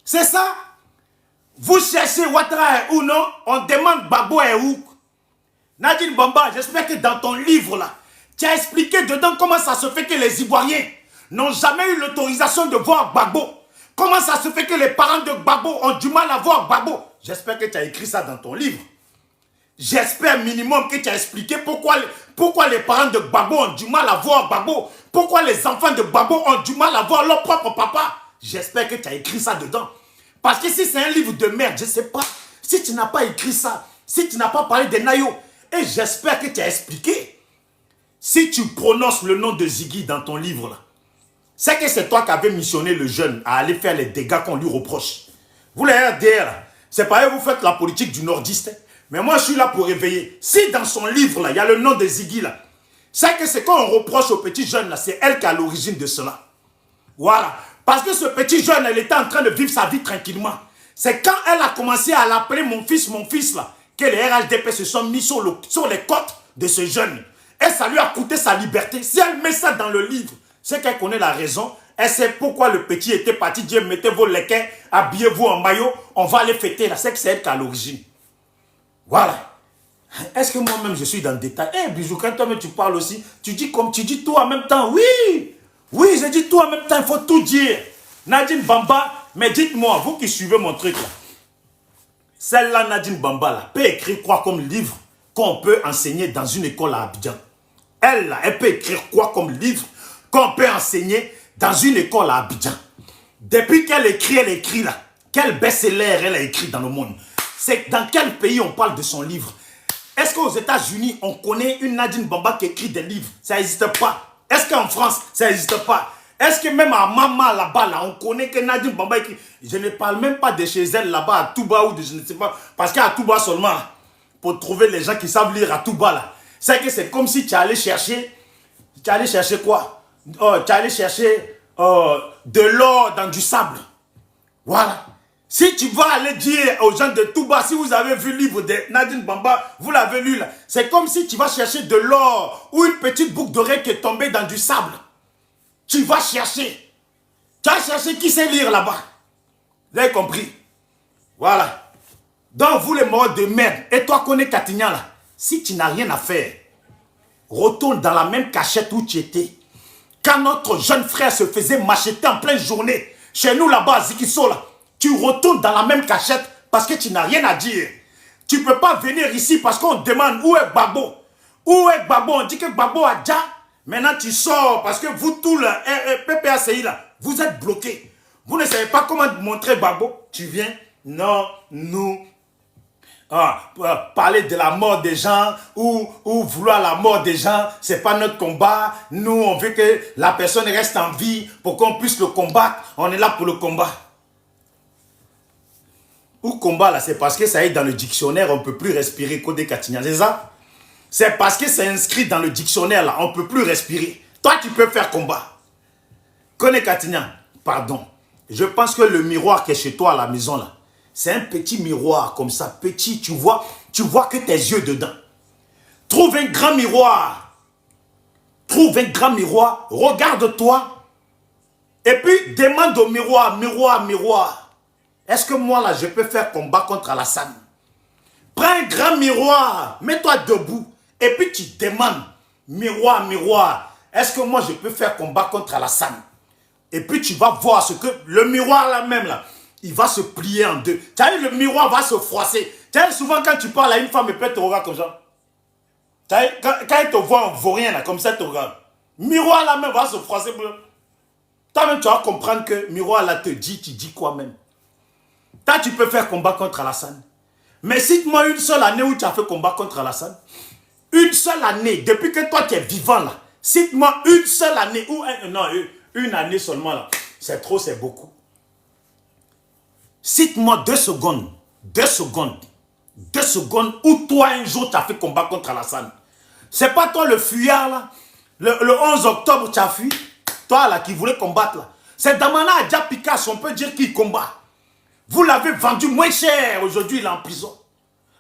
C'est ça? Vous cherchez Ouattara est où, non? On demande Gbagbo est où? Nadine Bamba, j'espère que dans ton livre là, tu as expliqué dedans comment ça se fait que les Ivoiriens n'ont jamais eu l'autorisation de voir Gbagbo. Comment ça se fait que les parents de Gbagbo ont du mal à voir Gbagbo? J'espère que tu as écrit ça dans ton livre. J'espère minimum que tu as expliqué pourquoi les parents de Gbagbo ont du mal à voir Gbagbo. Pourquoi les enfants de Gbagbo ont du mal à voir leur propre papa. J'espère que tu as écrit ça dedans. Parce que si c'est un livre de merde, je ne sais pas. Si tu n'as pas écrit ça, si tu n'as pas parlé de Nayo, et j'espère que tu as expliqué. Si tu prononces le nom de Ziggy dans ton livre, là, c'est que c'est toi qui avais missionné le jeune à aller faire les dégâts qu'on lui reproche. Vous les RDR, c'est pareil, vous faites la politique du nordiste. Mais moi, je suis là pour réveiller. Si dans son livre, là, il y a le nom de Ziggy, là, c'est que c'est quand on reproche aux petits jeunes, là, c'est elle qui est à l'origine de cela. Voilà. Parce que ce petit jeune, elle était en train de vivre sa vie tranquillement. C'est quand elle a commencé à l'appeler mon fils, là, que les RHDP se sont mis sur les côtes de ce jeune. Et ça lui a coûté sa liberté. Si elle met ça dans le livre, c'est qu'elle connaît la raison. Elle sait pourquoi le petit était parti dire mettez vos lequins, habillez-vous en maillot, on va aller fêter là. C'est que c'est elle qui est à l'origine. Voilà. Est-ce que moi-même je suis dans le détail? Eh, Bijou, quand toi-même tu parles aussi, tu dis comme tu dis tout en même temps. Oui, oui, je dis tout en même temps, il faut tout dire. Nadine Bamba, mais dites-moi, vous qui suivez mon truc là, celle-là, Nadine Bamba, là, peut écrire quoi comme livre qu'on peut enseigner dans une école à Abidjan? Elle, là, elle peut écrire quoi comme livre qu'on peut enseigner dans une école à Abidjan? Depuis qu'elle écrit là, quel best-seller elle a écrit dans le monde? C'est dans quel pays on parle de son livre? Est-ce qu'aux États-Unis, on connaît une Nadine Bamba qui écrit des livres? Ça n'existe pas. Est-ce qu'en France, ça n'existe pas? Est-ce que même à Mama là-bas, là, on connaît que Nadine Bamba écrit? Je ne parle même pas de chez elle là-bas, à Touba ou de je ne sais pas. Parce qu'à Touba seulement, pour trouver les gens qui savent lire à Touba là, c'est que c'est comme si tu allais chercher. Tu allais chercher quoi? Oh, tu allais chercher de l'or dans du sable. Voilà. Si tu vas aller dire aux gens de Touba, si vous avez vu le livre de Nadine Bamba, vous l'avez lu là, c'est comme si tu vas chercher de l'or ou une petite boucle d'oreille qui est tombée dans du sable. Tu vas chercher. Tu vas chercher qui sait lire là-bas. Vous avez compris? Voilà. Donc vous les morts de merde, et toi connais Katignan là, si tu n'as rien à faire, retourne dans la même cachette où tu étais. Quand notre jeune frère se faisait macheter en pleine journée, chez nous là-bas à Zikiso là, tu retournes dans la même cachette parce que tu n'as rien à dire. Tu ne peux pas venir ici parce qu'on demande où est Babo. Où est Babo? On dit que Babo a déjà. Maintenant tu sors parce que vous tous là, PPACI là, vous êtes bloqués. Vous ne savez pas comment montrer Babo. Tu viens, non, nous, parler de la mort des gens ou vouloir la mort des gens, c'est pas notre combat. Nous, on veut que la personne reste en vie pour qu'on puisse le combattre. On est là pour le combat. Ou combat là, c'est parce que ça est dans le dictionnaire, on ne peut plus respirer Code Katignan, c'est ça? C'est parce que c'est inscrit dans le dictionnaire là, on ne peut plus respirer. Toi, tu peux faire combat. Code Katignan, pardon. Je pense que le miroir qui est chez toi à la maison là, c'est un petit miroir comme ça, petit, tu vois que tes yeux dedans. Trouve un grand miroir. Trouve un grand miroir, regarde-toi. Et puis demande au miroir, miroir. Est-ce que moi, là, je peux faire combat contre Alassane? Prends un grand miroir, mets-toi debout. Et puis tu demandes, miroir, est-ce que moi, je peux faire combat contre Alassane? Et puis tu vas voir ce que le miroir là même, là, il va se plier en deux. Tu as vu, le miroir va se froisser. Tu as vu, souvent quand tu parles à une femme, elle peut te regarder comme ça. Tu as vu, quand elle te voit en vaurien, là, comme ça, elle te regarde. Miroir là même va se froisser. Toi-même, tu vas comprendre que miroir là te dit, tu dis quoi même? Toi, tu peux faire combat contre Alassane. Mais cite-moi une seule année où tu as fait combat contre Alassane. Une seule année, depuis que toi tu es vivant là. Cite-moi une seule année ou une année seulement là. C'est trop, c'est beaucoup. Cite-moi 2 secondes. 2 secondes. 2 secondes où toi un jour tu as fait combat contre Alassane. C'est pas toi le fuyard là. Le 11 octobre tu as fui. Toi là qui voulais combattre là. C'est Damana Adja Picasso, on peut dire qu'il combat. Vous l'avez vendu moins cher, aujourd'hui il est en prison.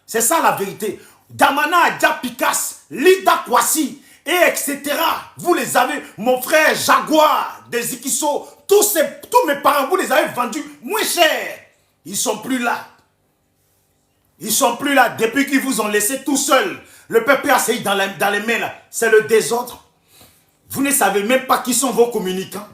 C'est ça la vérité. Damana Adja Picasso, Lida Kwasi, et etc. Vous les avez, mon frère Jaguar, des Zikiso, tous mes parents, vous les avez vendus moins cher. Ils ne sont plus là. Ils ne sont plus là depuis qu'ils vous ont laissé tout seul. Le peuple assis dans les mains là, c'est le désordre. Vous ne savez même pas qui sont vos communicants.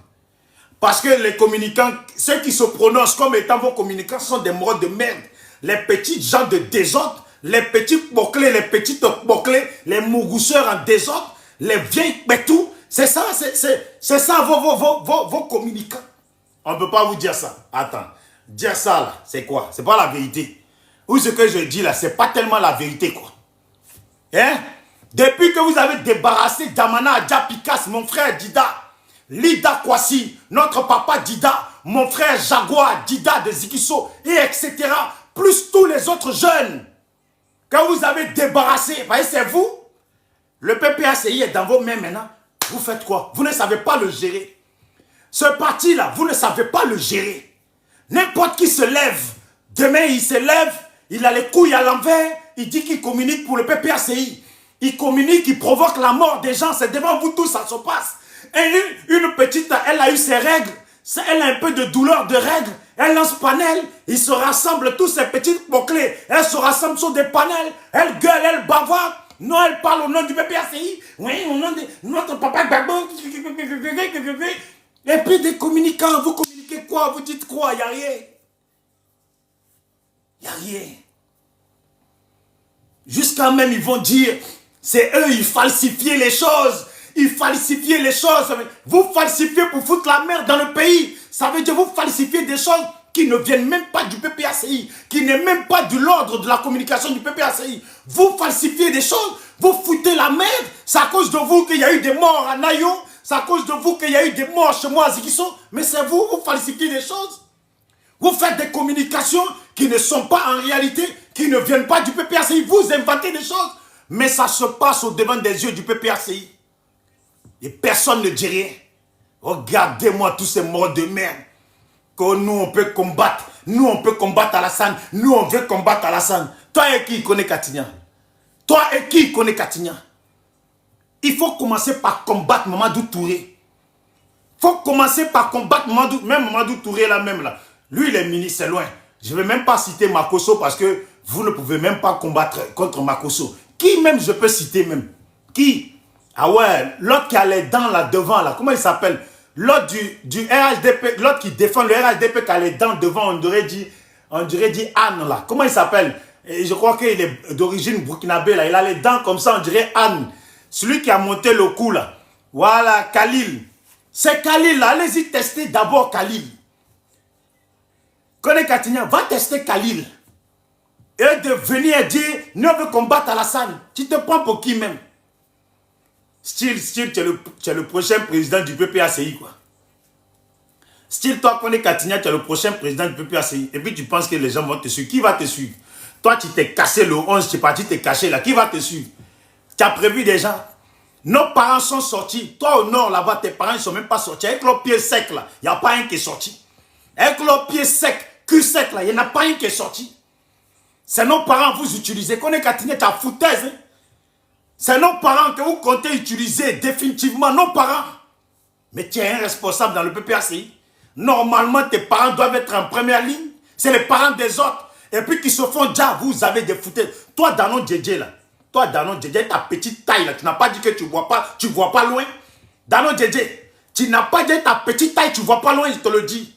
Parce que les communicants, ceux qui se prononcent comme étant vos communicants sont des morts de merde. Les petits gens de désordre, les petits bouclés, les petites bouclés, les mougousseurs en désordre, les vieilles tout. C'est ça, c'est ça vos communicants. On ne peut pas vous dire ça. Attends, dire ça là, c'est quoi? C'est pas la vérité. Ou ce que je dis là, c'est pas tellement la vérité quoi. Hein? Depuis que vous avez débarrassé Damana Adja Picasso, mon frère Dida, Lida Kwasi, notre papa Dida, mon frère Jaguar, Dida de Zikiso, et etc. Plus tous les autres jeunes. Quand vous avez débarrassé, voyez, c'est vous. Le PPACI est dans vos mains maintenant. Vous faites quoi? Vous ne savez pas le gérer. Ce parti-là, vous ne savez pas le gérer. N'importe qui se lève. Demain, il se lève. Il a les couilles à l'envers. Il dit qu'il communique pour le PPACI. Il communique, il provoque la mort des gens. C'est devant vous tous, ça se passe. Et une petite, elle a eu ses règles. Elle a un peu de douleur de règles. Elle lance panel. Ils se rassemblent tous ces petites bouclées. Elles se rassemblent sur des panels. Elle gueule, elle bavarde. Non, elle parle au nom du PPACI. Oui, au nom de notre papa Gbagbo. Et puis des communicants. Vous communiquez quoi? Vous dites quoi? Il n'y a rien. Il n'y a rien. Jusqu'à même, ils vont dire, c'est eux, ils falsifient les choses. Ils falsifient les choses. Vous falsifiez pour foutre la merde dans le pays. Ça veut dire vous falsifiez des choses qui ne viennent même pas du PPACI, qui n'est même pas de l'ordre de la communication du PPACI. Vous falsifiez des choses, vous foutez la merde. C'est à cause de vous qu'il y a eu des morts à Nayon. C'est à cause de vous qu'il y a eu des morts chez moi à Zikiso. Mais c'est vous, vous falsifiez des choses. Vous faites des communications qui ne sont pas en réalité, qui ne viennent pas du PPACI. Vous inventez des choses. Mais ça se passe au devant des yeux du PPACI. Et personne ne dit rien. Regardez-moi tous ces morts de merde. Que nous, on peut combattre. Nous, on peut combattre Alassane. Nous, on veut combattre Alassane. Toi et qui connaît Katignan? Toi et qui connaît Katignan? Il faut commencer par combattre Mamadou Touré. Il faut commencer par combattre Mamadou. Même Mamadou Touré là même là. Lui, il est ministre, c'est loin. Je ne vais même pas citer Makosso parce que vous ne pouvez même pas combattre contre Makosso. Qui même je peux citer même? Qui? Ah ouais, l'autre qui a les dents là devant là. Comment il s'appelle? L'autre du RHDP, l'autre qui défend le RHDP qui a les dents devant, on dirait dit Anne là. Comment il s'appelle? Je crois qu'il est d'origine burkinabé là. Il a les dents comme ça, on dirait Anne. Celui qui a monté le coup là. Voilà, Khalil. C'est Khalil là. Allez-y tester d'abord Khalil. Connais Katignan, va tester Khalil. Et de venir dire, nous on veut combattre Alassane. Tu te prends pour qui même? Style, tu es le prochain président du PPACI, quoi. Style, toi, connais Katignan, tu es le prochain président du PPACI. Et puis tu penses que les gens vont te suivre. Qui va te suivre? Toi, tu t'es cassé le 11, tu es parti te cacher là. Qui va te suivre? Tu as prévu des gens. Nos parents sont sortis. Toi, au nord, là-bas, tes parents ne sont même pas sortis. Avec leurs pieds secs, là, il n'y a pas un qui est sorti. Avec leurs pieds secs, cul sec, là, il n'y en a pas un qui est sorti. C'est nos parents, vous utilisez. Connais Katignan, tu as foutaise, hein? C'est nos parents que vous comptez utiliser définitivement, nos parents. Mais tu es un responsable dans le PPACI. Normalement, tes parents doivent être en première ligne. C'est les parents des autres. Et puis qui se font déjà, vous avez des foutaises. Toi, Danon Djedje, là. Toi, Danon Djedje, ta petite taille, là. Tu n'as pas dit que tu vois pas loin. Danon Djedje, tu n'as pas dit ta petite taille, tu vois pas loin, je te le dis.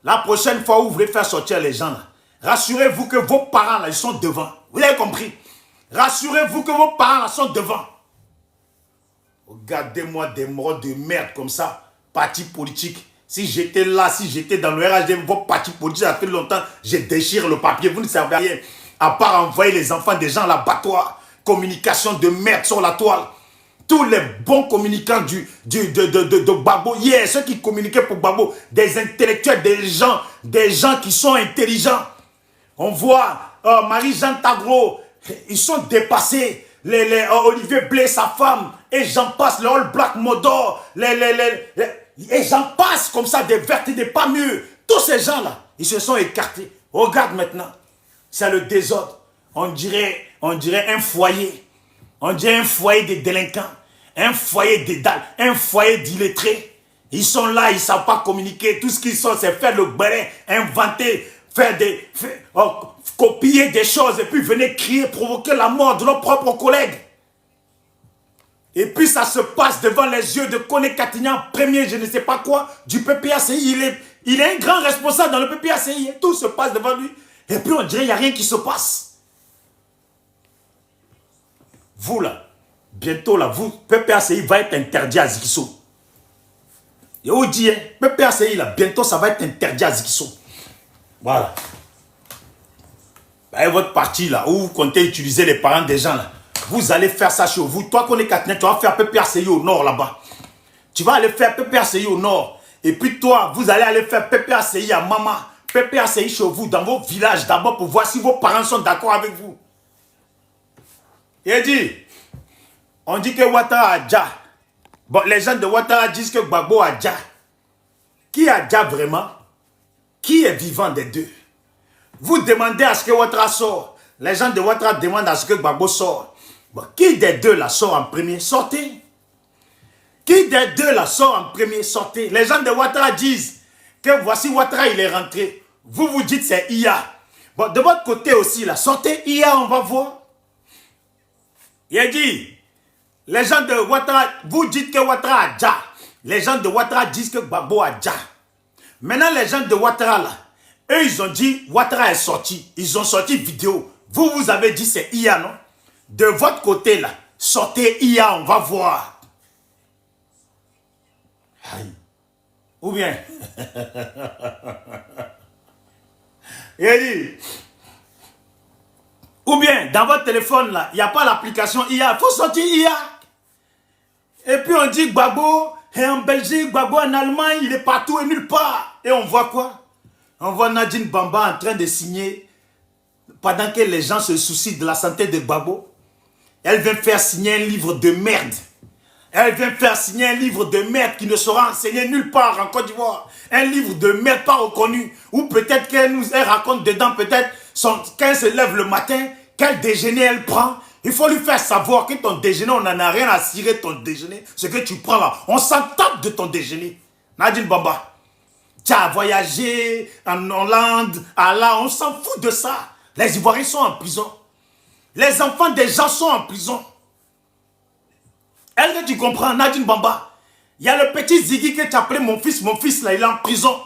La prochaine fois où vous voulez faire sortir les gens, là, rassurez-vous que vos parents, là, ils sont devant. Vous avez compris? Rassurez-vous que vos parents là, sont devant. Regardez-moi des morts de merde comme ça. Parti politique. Si j'étais là, si j'étais dans le RHD, vos partis politiques, ça fait longtemps, je déchire le papier. Vous ne servez à rien. À part envoyer les enfants des gens à l'abattoir. Communication de merde sur la toile. Tous les bons communicants de Gbagbo. Hier, ceux qui communiquaient pour Gbagbo. Des intellectuels, des gens qui sont intelligents. On voit Marie-Jeanne Tagro. Ils sont dépassés. Olivier Blé, sa femme, et j'en passe, le All Black Modor, et j'en passe comme ça, des vertes et des pas mûrs. Tous ces gens-là, ils se sont écartés. Regarde maintenant, c'est le désordre. On dirait un foyer. On dirait un foyer de délinquants, un foyer de dalles, un foyer d'illettrés. Ils sont là, ils ne savent pas communiquer. Tout ce qu'ils sont, c'est faire le béret, inventer, copier des choses et puis venir crier, provoquer la mort de nos propres collègues. Et puis ça se passe devant les yeux de Kone Katignan, premier je ne sais pas quoi, du PPACI. Il est un grand responsable dans le PPACI. Tout se passe devant lui. Et puis on dirait qu'il n'y a rien qui se passe. Vous là, bientôt là, vous, PPACI va être interdit à Zikiso. Et on dit, hein, PPACI là, bientôt ça va être interdit à Zikiso. Voilà. Et votre parti là, où vous comptez utiliser les parents des gens là, vous allez faire ça chez vous. Toi, Kone Katignan, tu vas faire PPACI au nord là-bas. Tu vas aller faire PPACI au nord. Et puis toi, vous allez aller faire PPACI à Mama. PPACI chez vous, dans vos villages d'abord pour voir si vos parents sont d'accord avec vous. Il dit, on dit que Ouattara a déjà. Bon, les gens de Ouattara disent que Gbagbo a déjà. Qui a déjà vraiment? Qui est vivant des deux? Vous demandez à ce que Ouattara sort. Les gens de Ouattara demandent à ce que Gbagbo sort. Bon, qui des deux là sort en premier? Sortez. Qui des deux là sort en premier? Sortez. Les gens de Ouattara disent que voici Ouattara, il est rentré. Vous vous dites c'est IA. Bon, de votre côté aussi là, sortez IA, on va voir. Il a dit, les gens de Ouattara, vous dites que Ouattara a déjà. Les gens de Ouattara disent que Gbagbo a déjà. Maintenant, les gens de Ouattara là, eux, ils ont dit, Ouattara est sorti. Ils ont sorti vidéo. Vous, vous avez dit c'est IA, non? De votre côté là, sortez IA, on va voir. Aïe. Ou bien, il a dit, ou bien, dans votre téléphone là, il n'y a pas l'application IA. Il faut sortir IA. Et puis on dit Gbagbo est en Belgique, Gbagbo en Allemagne, il est partout et nulle part. Et on voit quoi? On voit Nadine Bamba en train de signer, pendant que les gens se soucient de la santé de Gbagbo. Elle vient faire signer un livre de merde. Elle vient faire signer un livre de merde qui ne sera enseigné nulle part en Côte d'Ivoire. Un livre de merde pas reconnu. Ou peut-être elle raconte dedans, peut-être, quand elle se lève le matin, quel déjeuner elle prend. Il faut lui faire savoir que ton déjeuner, on n'en a rien à cirer ton déjeuner. Ce que tu prends là, on s'en tape de ton déjeuner. Nadine Bamba, tu as voyagé en Hollande, à là, on s'en fout de ça. Les Ivoiriens sont en prison. Les enfants des gens sont en prison. Est-ce que tu comprends, Nadine Bamba? Il y a le petit Ziggy que tu appelais mon fils là, il est en prison.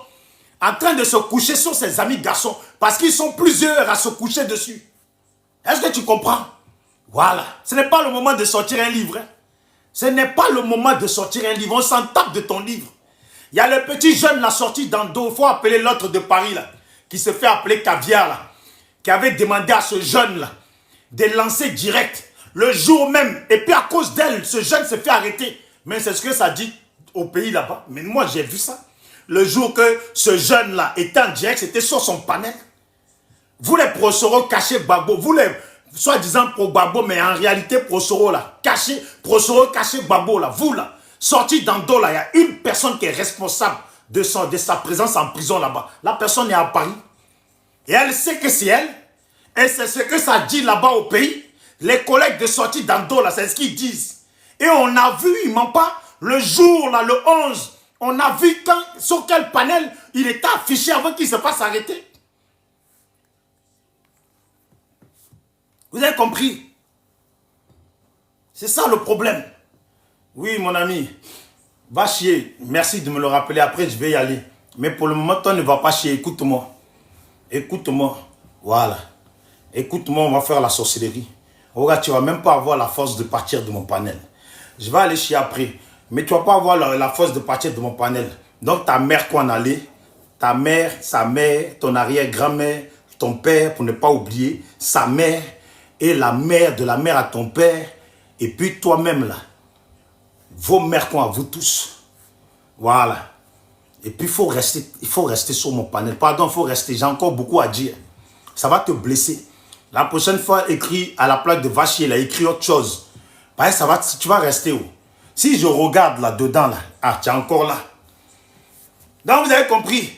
En train de se coucher sur ses amis garçons. Parce qu'ils sont plusieurs à se coucher dessus. Est-ce que tu comprends? Voilà. Ce n'est pas le moment de sortir un livre. Hein. Ce n'est pas le moment de sortir un livre. On s'en tape de ton livre. Il y a le petit jeune là sorti dans le dos. Il faut appeler l'autre de Paris là. Qui se fait appeler Caviar là. Qui avait demandé à ce jeune là de lancer direct. Le jour même. Et puis à cause d'elle, ce jeune se fait arrêter. Mais c'est ce que ça dit au pays là-bas. Mais moi j'ai vu ça. Le jour que ce jeune là était en direct, c'était sur son panel. Vous les Prosoro cachez Gbagbo. Vous les soi-disant pro Gbagbo, mais en réalité Prosoro là. Cachez, Prosoro cachez Gbagbo là. Vous là. Sorti dans le dos là. Il y a une personne qui est responsable de sa présence en prison là-bas. La personne est à Paris. Et elle sait que c'est elle. Et c'est ce que ça dit là-bas au pays. Les collègues de sortie dans le dos là, c'est ce qu'ils disent. Et on a vu, ils mentent pas, le jour là, le 11, on a vu sur quel panel il était affiché avant qu'il se fasse arrêter. Vous avez compris? C'est ça le problème. Oui, mon ami, va chier. Merci de me le rappeler. Après, je vais y aller. Mais pour le moment, toi ne vas pas chier. Écoute-moi. Écoute-moi. Voilà. Écoute-moi, on va faire la sorcellerie. Regarde, tu ne vas même pas avoir la force de partir de mon panel. Je vais aller chier après. Mais tu ne vas pas avoir la force de partir de mon panel. Donc ta mère, quoi en aller? Ta mère, sa mère, ton arrière-grand-mère, ton père, pour ne pas oublier, sa mère et la mère de la mère à ton père. Et puis toi-même là. Vos mères, quoi, vous tous. Voilà. Et puis il faut rester sur mon panel. Pardon, il faut rester. J'ai encore beaucoup à dire. Ça va te blesser. La prochaine fois, écris à la place de vachier, là, écris autre chose. Bah, ça va, tu vas rester où? Si je regarde là-dedans, là, ah, tu es encore là. Donc, vous avez compris.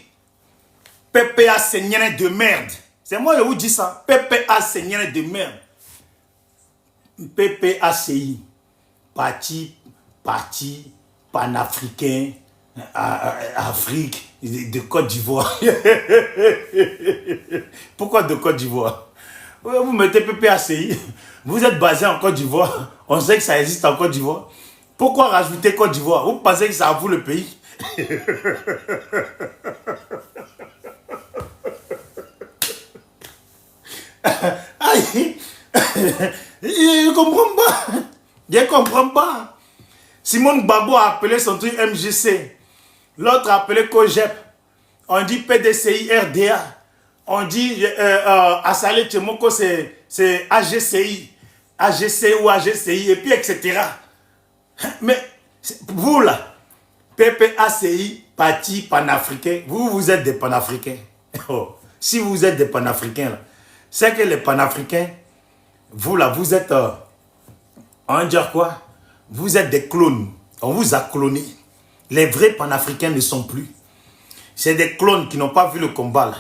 PPA, Seigneur de merde. C'est moi qui vous dis ça. PPA, Seigneur de merde. PPACI. Parti panafricain, Afrique, de Côte d'Ivoire. Pourquoi de Côte d'Ivoire? Vous mettez PPACI, vous êtes basé en Côte d'Ivoire, on sait que ça existe en Côte d'Ivoire. Pourquoi rajouter Côte d'Ivoire? Vous pensez que c'est à vous le pays? Aïe, je comprends pas. Je comprends pas. Simone Gbagbo a appelé son truc MGC. L'autre a appelé COGEP. On dit PDCI, RDA. On dit Assalé Tchemoko, c'est AGCI. AGC ou AGCI, et puis etc. Mais vous là, PPACI, Parti panafricain, vous êtes des panafricains. Oh, si vous êtes des panafricains, c'est que les panafricains, vous là, vous êtes On va dire quoi? Vous êtes des clones. On vous a cloné. Les vrais panafricains ne sont plus. C'est des clones qui n'ont pas vu le combat là.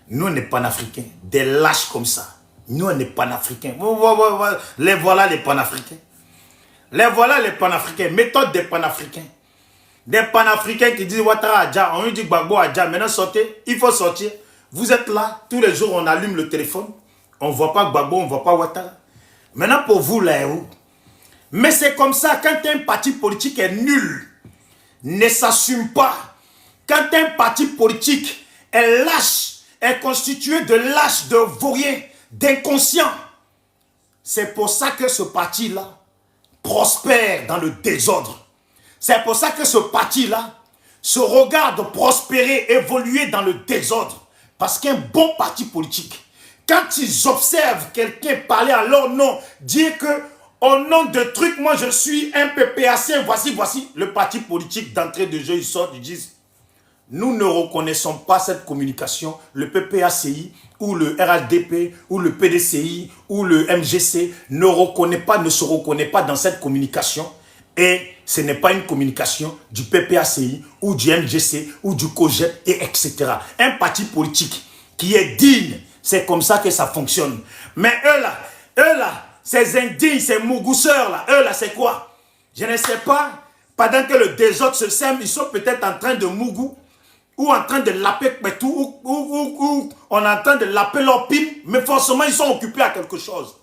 Nous, on est panafricains. Des lâches comme ça. Nous, on est panafricains. Les voilà les panafricains. Les voilà les panafricains. Méthode des panafricains. Des panafricains qui disent Ouattara Adja. On lui dit Gbagbo Adja. Maintenant, sortez. Il faut sortir. Vous êtes là. Tous les jours, on allume le téléphone. On ne voit pas Gbagbo, on ne voit pas Ouattara. Maintenant, pour vous, là, où? Mais c'est comme ça, quand un parti politique est nul, ne s'assume pas, quand un parti politique est lâche, est constitué de lâches, de vauriens, d'inconscients, c'est pour ça que ce parti-là prospère dans le désordre. C'est pour ça que ce parti-là se regarde prospérer, évoluer dans le désordre. Parce qu'un bon parti politique, quand ils observent quelqu'un parler à leur nom, dire que au nom de trucs, moi je suis un PPAC, voici, le parti politique d'entrée de jeu, ils sortent, ils disent, nous ne reconnaissons pas cette communication, le PPACI, ou le RHDP, ou le PDCI, ou le MGC, ne se reconnaît pas dans cette communication, et ce n'est pas une communication du PPACI, ou du MGC, ou du COGEP, et etc. Un parti politique qui est digne, c'est comme ça que ça fonctionne. Mais eux là, ces indignes, ces mougousseurs là, eux là, c'est quoi? Je ne sais pas. Pendant que le désordre se sème, ils sont peut-être en train de mougou, ou en train de laper tout, ou on est en train de laper leur pile, mais forcément ils sont occupés à quelque chose.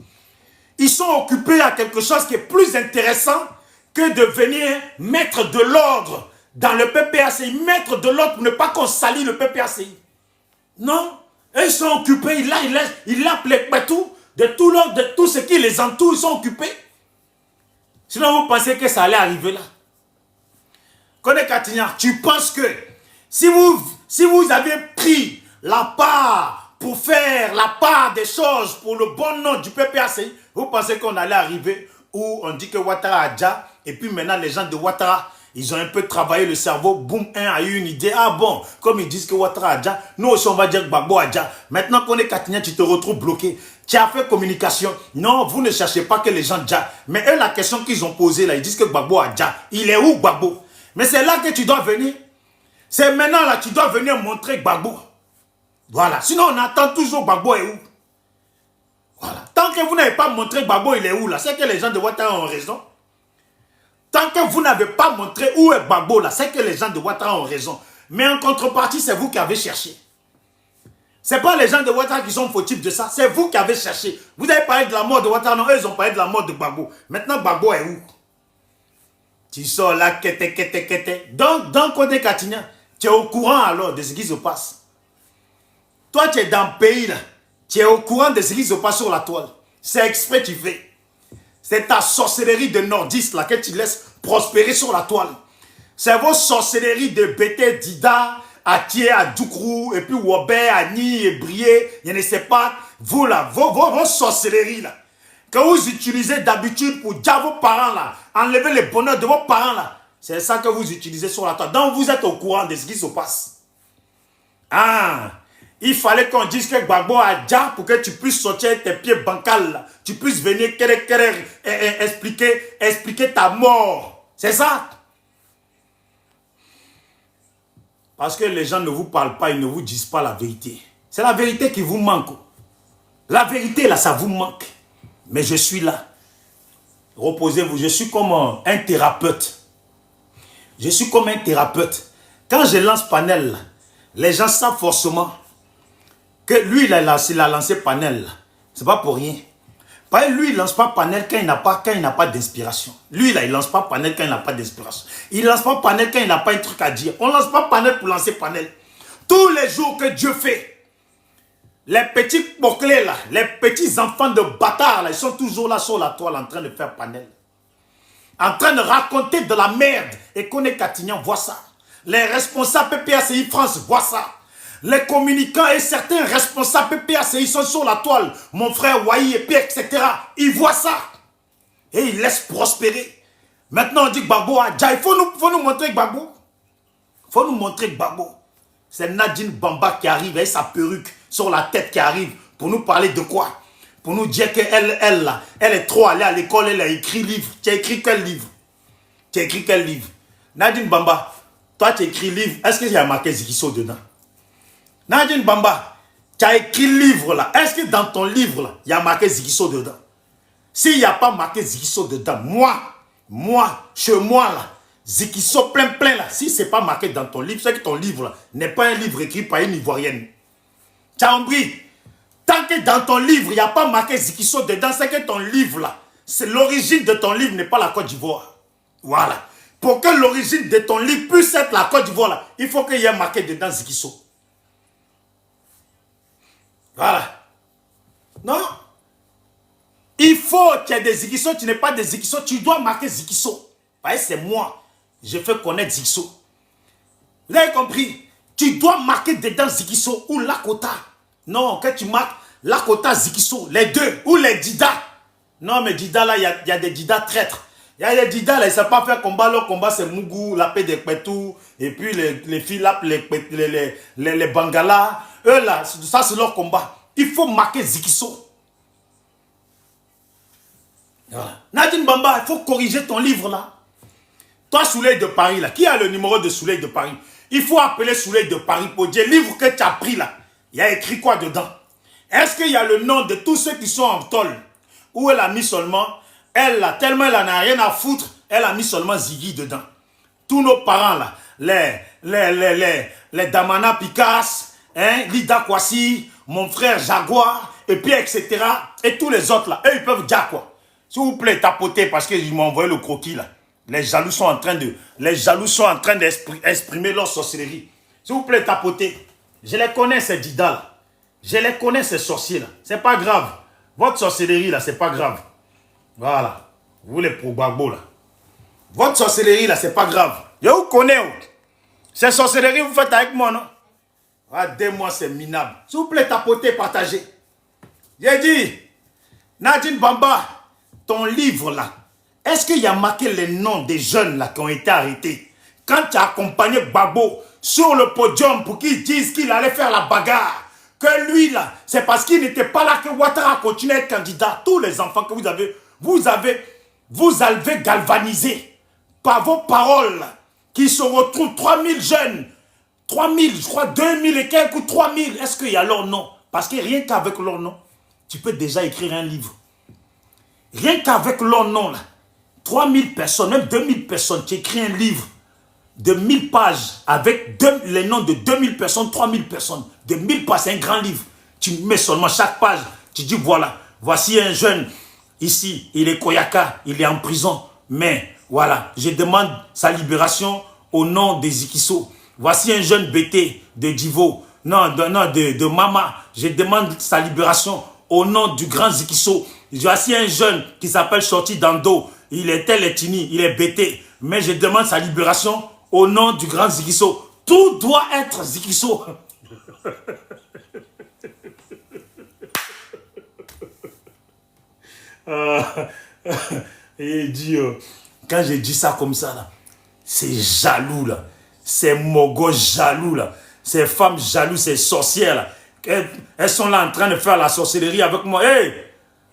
Ils sont occupés à quelque chose qui est plus intéressant que de venir mettre de l'ordre dans le PPACI, mettre de l'ordre pour ne pas qu'on salit le PPACI. Non, eux, ils sont occupés, ils lapent les pétous, de tout ce qui les entoure, ils sont occupés. Sinon, vous pensez que ça allait arriver là? Connais Katignan, tu penses que si vous avez pris la part pour faire la part des choses pour le bon nom du PPACI, vous pensez qu'on allait arriver où on dit que Ouattara Adja, et puis maintenant les gens de Ouattara, ils ont un peu travaillé le cerveau, boum, un a eu une idée, ah bon, comme ils disent que Ouattara Adja, nous aussi on va dire Gbagbo Adja. Maintenant qu'on est Katignan, tu te retrouves bloqué. Tu as fait communication. Non, vous ne cherchez pas que les gens Adja. Mais eux, la question qu'ils ont posée là, ils disent que Gbagbo Adja, il est où Gbagbo? Mais c'est là que tu dois venir. C'est maintenant là, tu dois venir montrer Gbagbo. Voilà. Sinon, on attend toujours Gbagbo est où? Voilà. Tant que vous n'avez pas montré Gbagbo, il est où là? C'est que les gens de Ouattara ont raison. Tant que vous n'avez pas montré où est Gbagbo là, c'est que les gens de Ouattara ont raison. Mais en contrepartie, c'est vous qui avez cherché. Ce n'est pas les gens de Ouattara qui sont fautifs de ça. C'est vous qui avez cherché. Vous avez parlé de la mort de Ouattara. Non, eux, ils ont parlé de la mort de Gbagbo. Maintenant, Gbagbo est où? Tu sors là, kete. Donc, côté Katignan, tu es au courant alors de ce qui se passe. Toi, tu es dans le pays là. Tu es au courant de ce qui se passe sur la toile. C'est exprès tu fais. C'est ta sorcellerie de nordiste là que tu laisses prospérer sur la toile. C'est vos sorcelleries de Bété, Dida, Atié, Adoukrou, et puis Wobé, Ani, et Brié, je ne sais pas. Vous là, vos sorcelleries là, que vous utilisez d'habitude pour dire à vos parents là, enlever le bonheur de vos parents là, c'est ça que vous utilisez sur la toile. Donc vous êtes au courant de ce qui se passe. Ah, il fallait qu'on dise que Gbagbo a déjà pour que tu puisses sortir tes pieds bancals là, tu puisses venir expliquer ta mort. C'est ça. Parce que les gens ne vous parlent pas, ils ne vous disent pas la vérité. C'est la vérité qui vous manque. La vérité, là, ça vous manque. Mais je suis là. Reposez-vous. Je suis comme un thérapeute. Je suis comme un thérapeute. Quand je lance Panel, là, les gens savent forcément que lui, il a lancé Panel. Ce n'est pas pour rien. Lui, il ne lance pas Panel quand il n'a pas d'inspiration. Lui, là, il ne lance pas Panel quand il n'a pas d'inspiration. Il ne lance pas Panel quand il n'a pas un truc à dire. On ne lance pas Panel pour lancer Panel. Tous les jours que Dieu fait, les petits poclés là, les petits enfants de bâtards là, ils sont toujours là sur la toile en train de faire Panel. En train de raconter de la merde. Et qu'on est Katignan, voit ça. Les responsables PPACI France voient ça. Les communicants et certains responsables PPACI, ils sont sur la toile. Mon frère Wahi et puis etc. Ils voient ça. Et ils laissent prospérer. Maintenant, on dit Gbagbo Adja. Il faut nous montrer Gbagbo. Il faut nous montrer Gbagbo. C'est Nadine Bamba qui arrive avec sa perruque sur la tête qui arrive. Pour nous parler de quoi? pour nous dire qu'elle là, elle est trop allée à l'école, elle a écrit livre. Tu as écrit quel livre? Tu as écrit quel livre? Nadine Bamba, toi tu as écrit livre, est-ce qu'il y a marqué Zikiso dedans? Nadine Bamba, tu as écrit livre là, est-ce que dans ton livre là, il y a marqué Zikiso dedans? S'il n'y a pas marqué Zikiso dedans, chez moi là, Zikiso plein là, si ce n'est pas marqué dans ton livre, c'est que ton livre là n'est pas un livre écrit par une Ivoirienne. Tchambri, tant que dans ton livre, il n'y a pas marqué Zikiso dedans, c'est que ton livre là, c'est l'origine de ton livre n'est pas la Côte d'Ivoire. Voilà. Pour que l'origine de ton livre puisse être la Côte d'Ivoire là, il faut qu'il y ait marqué dedans Zikiso. Voilà. Non? Il faut qu'il y ait des Zikiso, tu n'es pas des Zikiso, tu dois marquer Zikiso. Voyez, c'est moi. Je fais connaître Zikiso. Vous avez compris? Tu dois marquer dedans Zikiso ou Lakota. Non, quand tu marques Lakota, Zikiso, les deux, ou les Dida. Non, mais Dida là, il y a des Dida traîtres. Il y a des Dida là, ils ne savent pas faire combat. Leur combat, c'est Mougou, la paix des Petou, et puis les filles là, les Bangala. Eux là, ça c'est leur combat. Il faut marquer Zikiso. Voilà. Nadine Bamba, il faut corriger ton livre là. Toi, Soleil de Paris là, qui a le numéro de Soleil de Paris? Il faut appeler Soleil de Paris pour dire, livre que tu as pris là, il y a écrit quoi dedans? Est-ce qu'il y a le nom de tous ceux qui sont en tôle? Ou elle a mis seulement, elle là, tellement elle n'en a rien à foutre, elle a mis seulement Ziggy dedans. Tous nos parents là, les Damana Picasso, hein, Lida Kwasi, mon frère Jaguar, et puis etc. Et tous les autres là, eux ils peuvent dire quoi? S'il vous plaît, tapotez parce qu'ils m'ont envoyé le croquis là. Les jaloux sont en train d'exprimer leur sorcellerie. S'il vous plaît, tapotez. Je les connais ces Dida là. Je les connais ces sorciers là. C'est pas grave. Votre sorcellerie là, c'est pas grave. Voilà. Vous les pro-Gbagbo là. Votre sorcellerie là, c'est pas grave. Je vous connais. Ces sorcelleries, vous faites avec moi, non? Ah, 2 mois, c'est minable. S'il vous plaît, tapotez, partagez. J'ai dit, Nadine Bamba, ton livre là, est-ce qu'il y a marqué les noms des jeunes là qui ont été arrêtés? Quand tu as accompagné Gbagbo sur le podium pour qu'ils disent qu'il allait faire la bagarre, que lui là, c'est parce qu'il n'était pas là que Ouattara continue à être candidat. Tous les enfants que vous avez galvanisé par vos paroles là, qui se retrouvent 3000 jeunes, 3000, je crois 2000 et quelques ou 3000. Est-ce qu'il y a leur nom? Parce que rien qu'avec leur nom, tu peux déjà écrire un livre. Rien qu'avec leur nom là, 3000 personnes, même 2000 personnes, tu écris un livre de 1000 pages avec les noms de 2000 personnes, 3000 personnes. De 1000 pages, c'est un grand livre. Tu mets seulement chaque page. Tu dis voilà, voici un jeune ici, il est Koyaka, il est en prison. Mais voilà, je demande sa libération au nom des Zikiso. Voici un jeune BT de Divo, de Mama. Je demande sa libération au nom du grand Zikiso. Voici un jeune qui s'appelle Sorti Dando. Il est tel Etini, il est BT. Mais je demande sa libération au nom du grand Zikiso. Tout doit être Zikiso. Et dit, quand j'ai dit ça comme ça, là, c'est jaloux, là. Ces mogos jaloux, là. Ces femmes jalouses, ces sorcières, là. Elles sont là en train de faire la sorcellerie avec moi. Hey,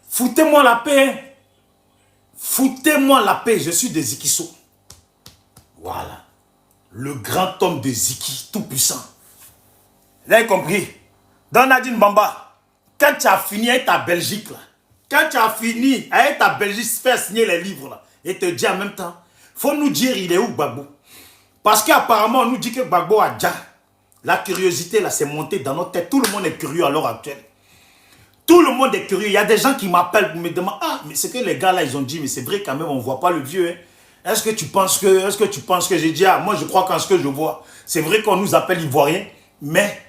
foutez-moi la paix. Foutez-moi la paix. Je suis de Zikiso. Voilà. Le grand homme de Ziki, tout puissant. Vous avez compris? Dans Nadine Bamba, quand tu as fini avec ta Belgique, là, quand tu as fini avec ta Belgique, faire signer les livres, là, et te dire en même temps, il faut nous dire il est où Gbagbo. Parce qu'apparemment, on nous dit que Gbagbo a déjà. La curiosité, là, c'est monté dans notre tête. Tout le monde est curieux à l'heure actuelle. Tout le monde est curieux. Il y a des gens qui m'appellent pour me demander, ah, mais c'est que les gars là, ils ont dit, mais c'est vrai quand même, on ne voit pas le vieux. Hein. Est-ce que tu penses que j'ai dit, ah, moi je crois qu'en ce que je vois, c'est vrai qu'on nous appelle Ivoiriens, mais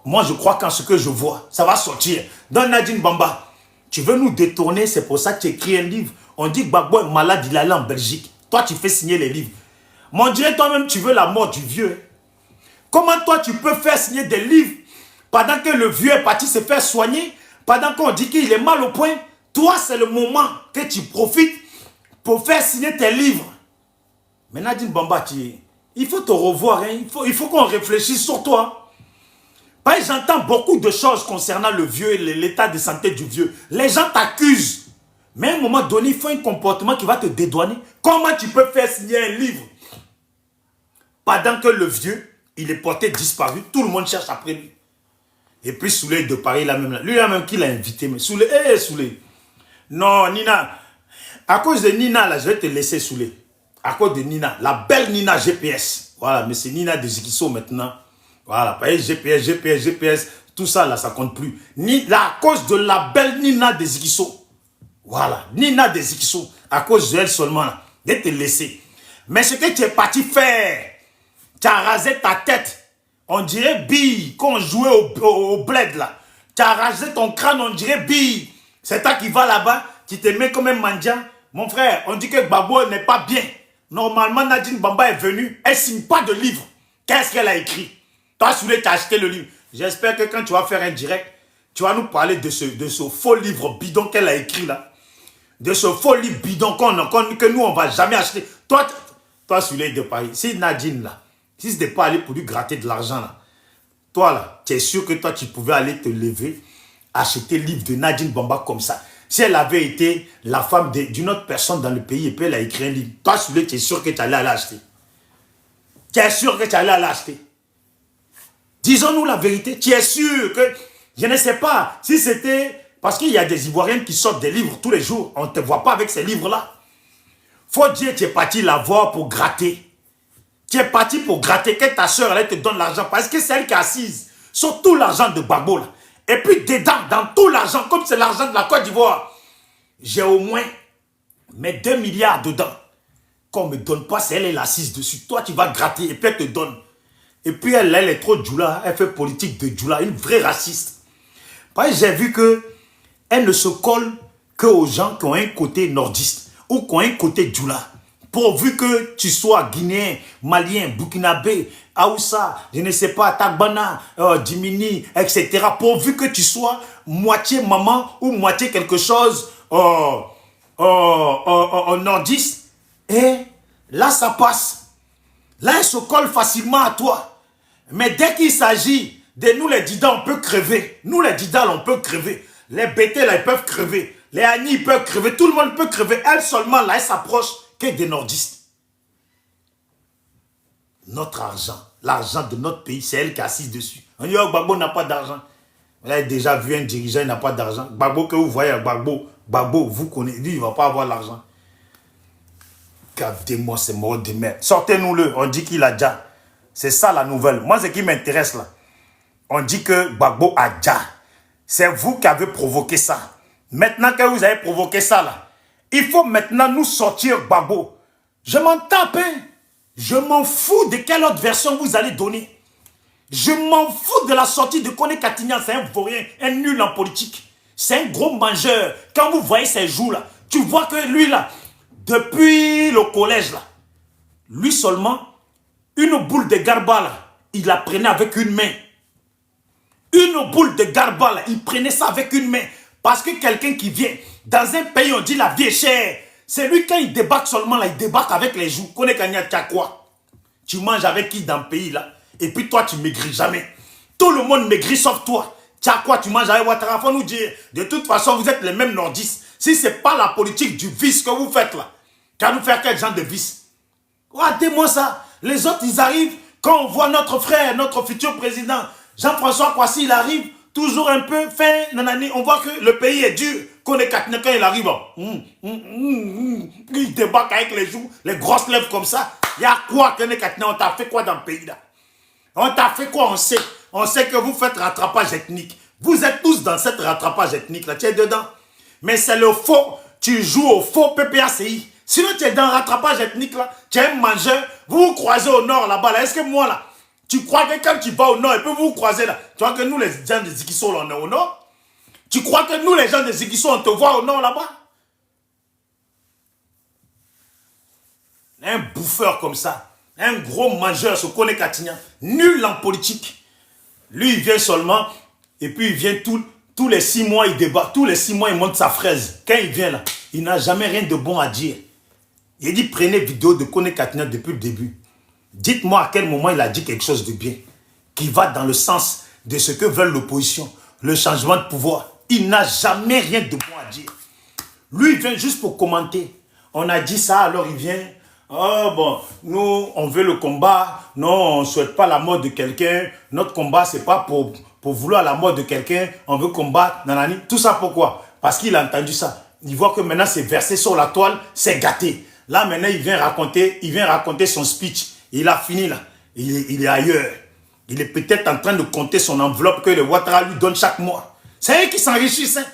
moi je crois qu'en ce que je vois, ça va sortir. Dans Nadine Bamba, tu veux nous détourner, c'est pour ça que tu écris un livre. On dit que Gbagbo est malade, il est allé en Belgique. Toi, tu fais signer les livres. Mon Dieu, toi-même, tu veux la mort du vieux. Comment toi, tu peux faire signer des livres pendant que le vieux est parti se faire soigner, pendant qu'on dit qu'il est mal au point? Toi, c'est le moment que tu profites pour faire signer tes livres. Mais Nadine Bamba, il faut te revoir. Hein. Il faut qu'on réfléchisse sur toi. Parce que j'entends beaucoup de choses concernant le vieux et l'état de santé du vieux. Les gens t'accusent. Mais à un moment donné, il faut un comportement qui va te dédouaner. Comment tu peux faire signer un livre pendant que le vieux, il est porté disparu, tout le monde cherche après lui. Et puis Souley de Paris, lui là même qui l'a invité. Mais Souley, Souley. Non, Nina. À cause de Nina, là, je vais te laisser Souley. À cause de Nina, la belle Nina GPS. Voilà, mais c'est Nina de Zikiso maintenant. Voilà, GPS, tout ça là, ça compte plus. À cause de la belle Nina de Zikiso. Voilà, Nina de Zikiso. À cause d'elle seulement, là, je vais te laisser. Mais ce que tu es parti faire, tu as rasé ta tête. On dirait bille, quand on jouait au bled là. Tu as rasé ton crâne, on dirait bille. C'est toi qui vas là-bas, qui te met comme un mendiant. Mon frère, on dit que Gbagbo n'est pas bien. Normalement, Nadine Bamba est venue, elle ne signe pas de livre. Qu'est-ce qu'elle a écrit? Toi, Souley, tu as acheté le livre. J'espère que quand tu vas faire un direct, tu vas nous parler de ce faux livre bidon qu'elle a écrit là. De ce faux livre bidon que nous, on ne va jamais acheter. Toi, Souley de Paris, si Nadine là, si ce n'est pas aller pour lui gratter de l'argent là, toi là, tu es sûr que toi, tu pouvais aller te lever, acheter le livre de Nadine Bamba comme ça. Si elle avait été la femme d'une autre personne dans le pays et puis elle a écrit un livre, toi, Souley, tu es sûr que tu allais l'acheter. Tu es sûr que tu allais l'acheter. Disons-nous la vérité. Tu es sûr que, je ne sais pas, si c'était, parce qu'il y a des Ivoiriens qui sortent des livres tous les jours, on ne te voit pas avec ces livres-là. Faut dire que tu es parti la voir pour gratter. Tu es parti pour gratter, que ta soeur, elle te donne l'argent, parce que c'est elle qui est assise sur tout l'argent de Gbagbo là. Et puis dedans, dans tout l'argent, comme c'est l'argent de la Côte d'Ivoire, j'ai au moins mes 2 milliards dedans. Qu'on ne me donne pas, c'est elle, elle est assise dessus. Toi, tu vas gratter et puis elle te donne. Et puis elle est trop djoula, elle fait politique de djoula, une vraie raciste. Parce que j'ai vu qu'elle ne se colle qu'aux gens qui ont un côté nordiste ou qui ont un côté djoula. Pourvu que tu sois guinéen, malien, burkinabé, Aoussa, je ne sais pas, Tagbana, Dimini, etc. Pourvu que tu sois moitié maman ou moitié quelque chose nordiste. Et là, ça passe. Là, elle se colle facilement à toi. Mais dès qu'il s'agit de nous, les Didal, on peut crever. Nous, les Didal, on peut crever. Les Bété, là, ils peuvent crever. Les Ani, ils peuvent crever. Tout le monde peut crever. Elle seulement, là, elle s'approche que des nordistes. Notre argent, l'argent de notre pays, c'est elle qui est assise dessus. On dit, oh, Gbagbo n'a pas d'argent. Vous avez déjà vu un dirigeant, il n'a pas d'argent. Gbagbo, que vous voyez, Gbagbo, vous connaissez, lui, il ne va pas avoir l'argent. Gardez-moi ces morts de merde. Sortez-nous-le. On dit qu'il a déjà. C'est ça la nouvelle. Moi, ce qui m'intéresse là, on dit que Gbagbo a déjà. C'est vous qui avez provoqué ça. Maintenant que vous avez provoqué ça là, il faut maintenant nous sortir Gbagbo. Je m'en tape, hein. Je m'en fous de quelle autre version vous allez donner. Je m'en fous de la sortie de Kone Katignan. C'est un vaurien, un nul en politique. C'est un gros mangeur. Quand vous voyez ces jours là, tu vois que lui là, depuis le collège là, lui seulement, une boule de garba là, il la prenait avec une main. Une boule de garba là, il prenait ça avec une main. Parce que quelqu'un qui vient, dans un pays on dit la vie est chère. C'est lui quand il débarque seulement là, il débarque avec les joues. Kone Katignan, tu as quoi? Tu manges avec qui dans le pays là? Et puis toi tu maigris jamais. Tout le monde maigrit sauf toi. Tu as quoi? Tu manges avec Ouattara? Faut nous dire. De toute façon vous êtes les mêmes nordistes. Si ce n'est pas la politique du vice que vous faites là, qu'à nous faire quel genre de vice? Regardez-moi ça. Les autres, ils arrivent. Quand on voit notre frère, notre futur président, Jean-François Kouassi, il arrive, toujours un peu fin, nanani, on voit que le pays est dur. Kone Katignan, quand il arrive, il débarque avec les joues, les grosses lèvres comme ça. Il y a quoi, Kone Katignan? On t'a fait quoi dans le pays là? On t'a fait quoi? On sait. On sait que vous faites rattrapage ethnique. Vous êtes tous dans cette rattrapage ethnique là. Tu es dedans. Mais c'est le faux. Tu joues au faux PPACI. Sinon, tu es dans le rattrapage ethnique là. Tu es un mangeur. Vous vous croisez au nord là-bas là. Est-ce que moi là, tu crois que quand tu vas au nord et puis vous vous croisez là, tu vois que nous les gens de Zikiso là, on est au nord? Tu crois que nous les gens de Zikiso, on te voit au nord là-bas? Un bouffeur comme ça. Un gros mangeur, ce Kone Katignan. Nul en politique. Lui, il vient seulement et puis il vient tous les 6 mois, il débat. Tous les 6 mois, il monte sa fraise. Quand il vient là, il n'a jamais rien de bon à dire. Il dit, prenez vidéo de Kone Katignan depuis le début. Dites-moi à quel moment il a dit quelque chose de bien. Qui va dans le sens de ce que veut l'opposition, le changement de pouvoir. Il n'a jamais rien de bon à dire. Lui, il vient juste pour commenter. On a dit ça, alors il vient. Oh bon, nous, on veut le combat. Non, on ne souhaite pas la mort de quelqu'un. Notre combat, c'est pas pour vouloir la mort de quelqu'un. On veut combattre. Nanani. Tout ça pourquoi? Parce qu'il a entendu ça. Il voit que maintenant, c'est versé sur la toile. C'est gâté. Là, maintenant, il vient raconter son speech. Il a fini là. Il est ailleurs. Il est peut-être en train de compter son enveloppe que le Ouattara lui donne chaque mois. C'est eux qui s'enrichissent. Hein?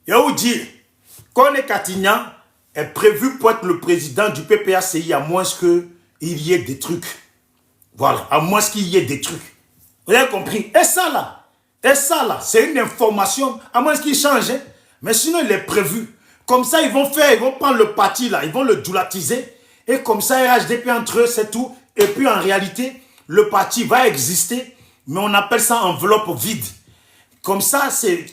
Et où dire, Kone Katignan est prévu pour être le président du PPACI à moins qu'il y ait des trucs. Voilà, à moins qu'il y ait des trucs. Vous avez compris? Et ça là, c'est une information, à moins qu'il change. Hein? Mais sinon, il est prévu. Comme ça, ils vont prendre le parti là, ils vont le doulatiser. Et comme ça, RHDP entre eux, c'est tout. Et puis en réalité, le parti va exister, mais on appelle ça enveloppe vide. Comme ça,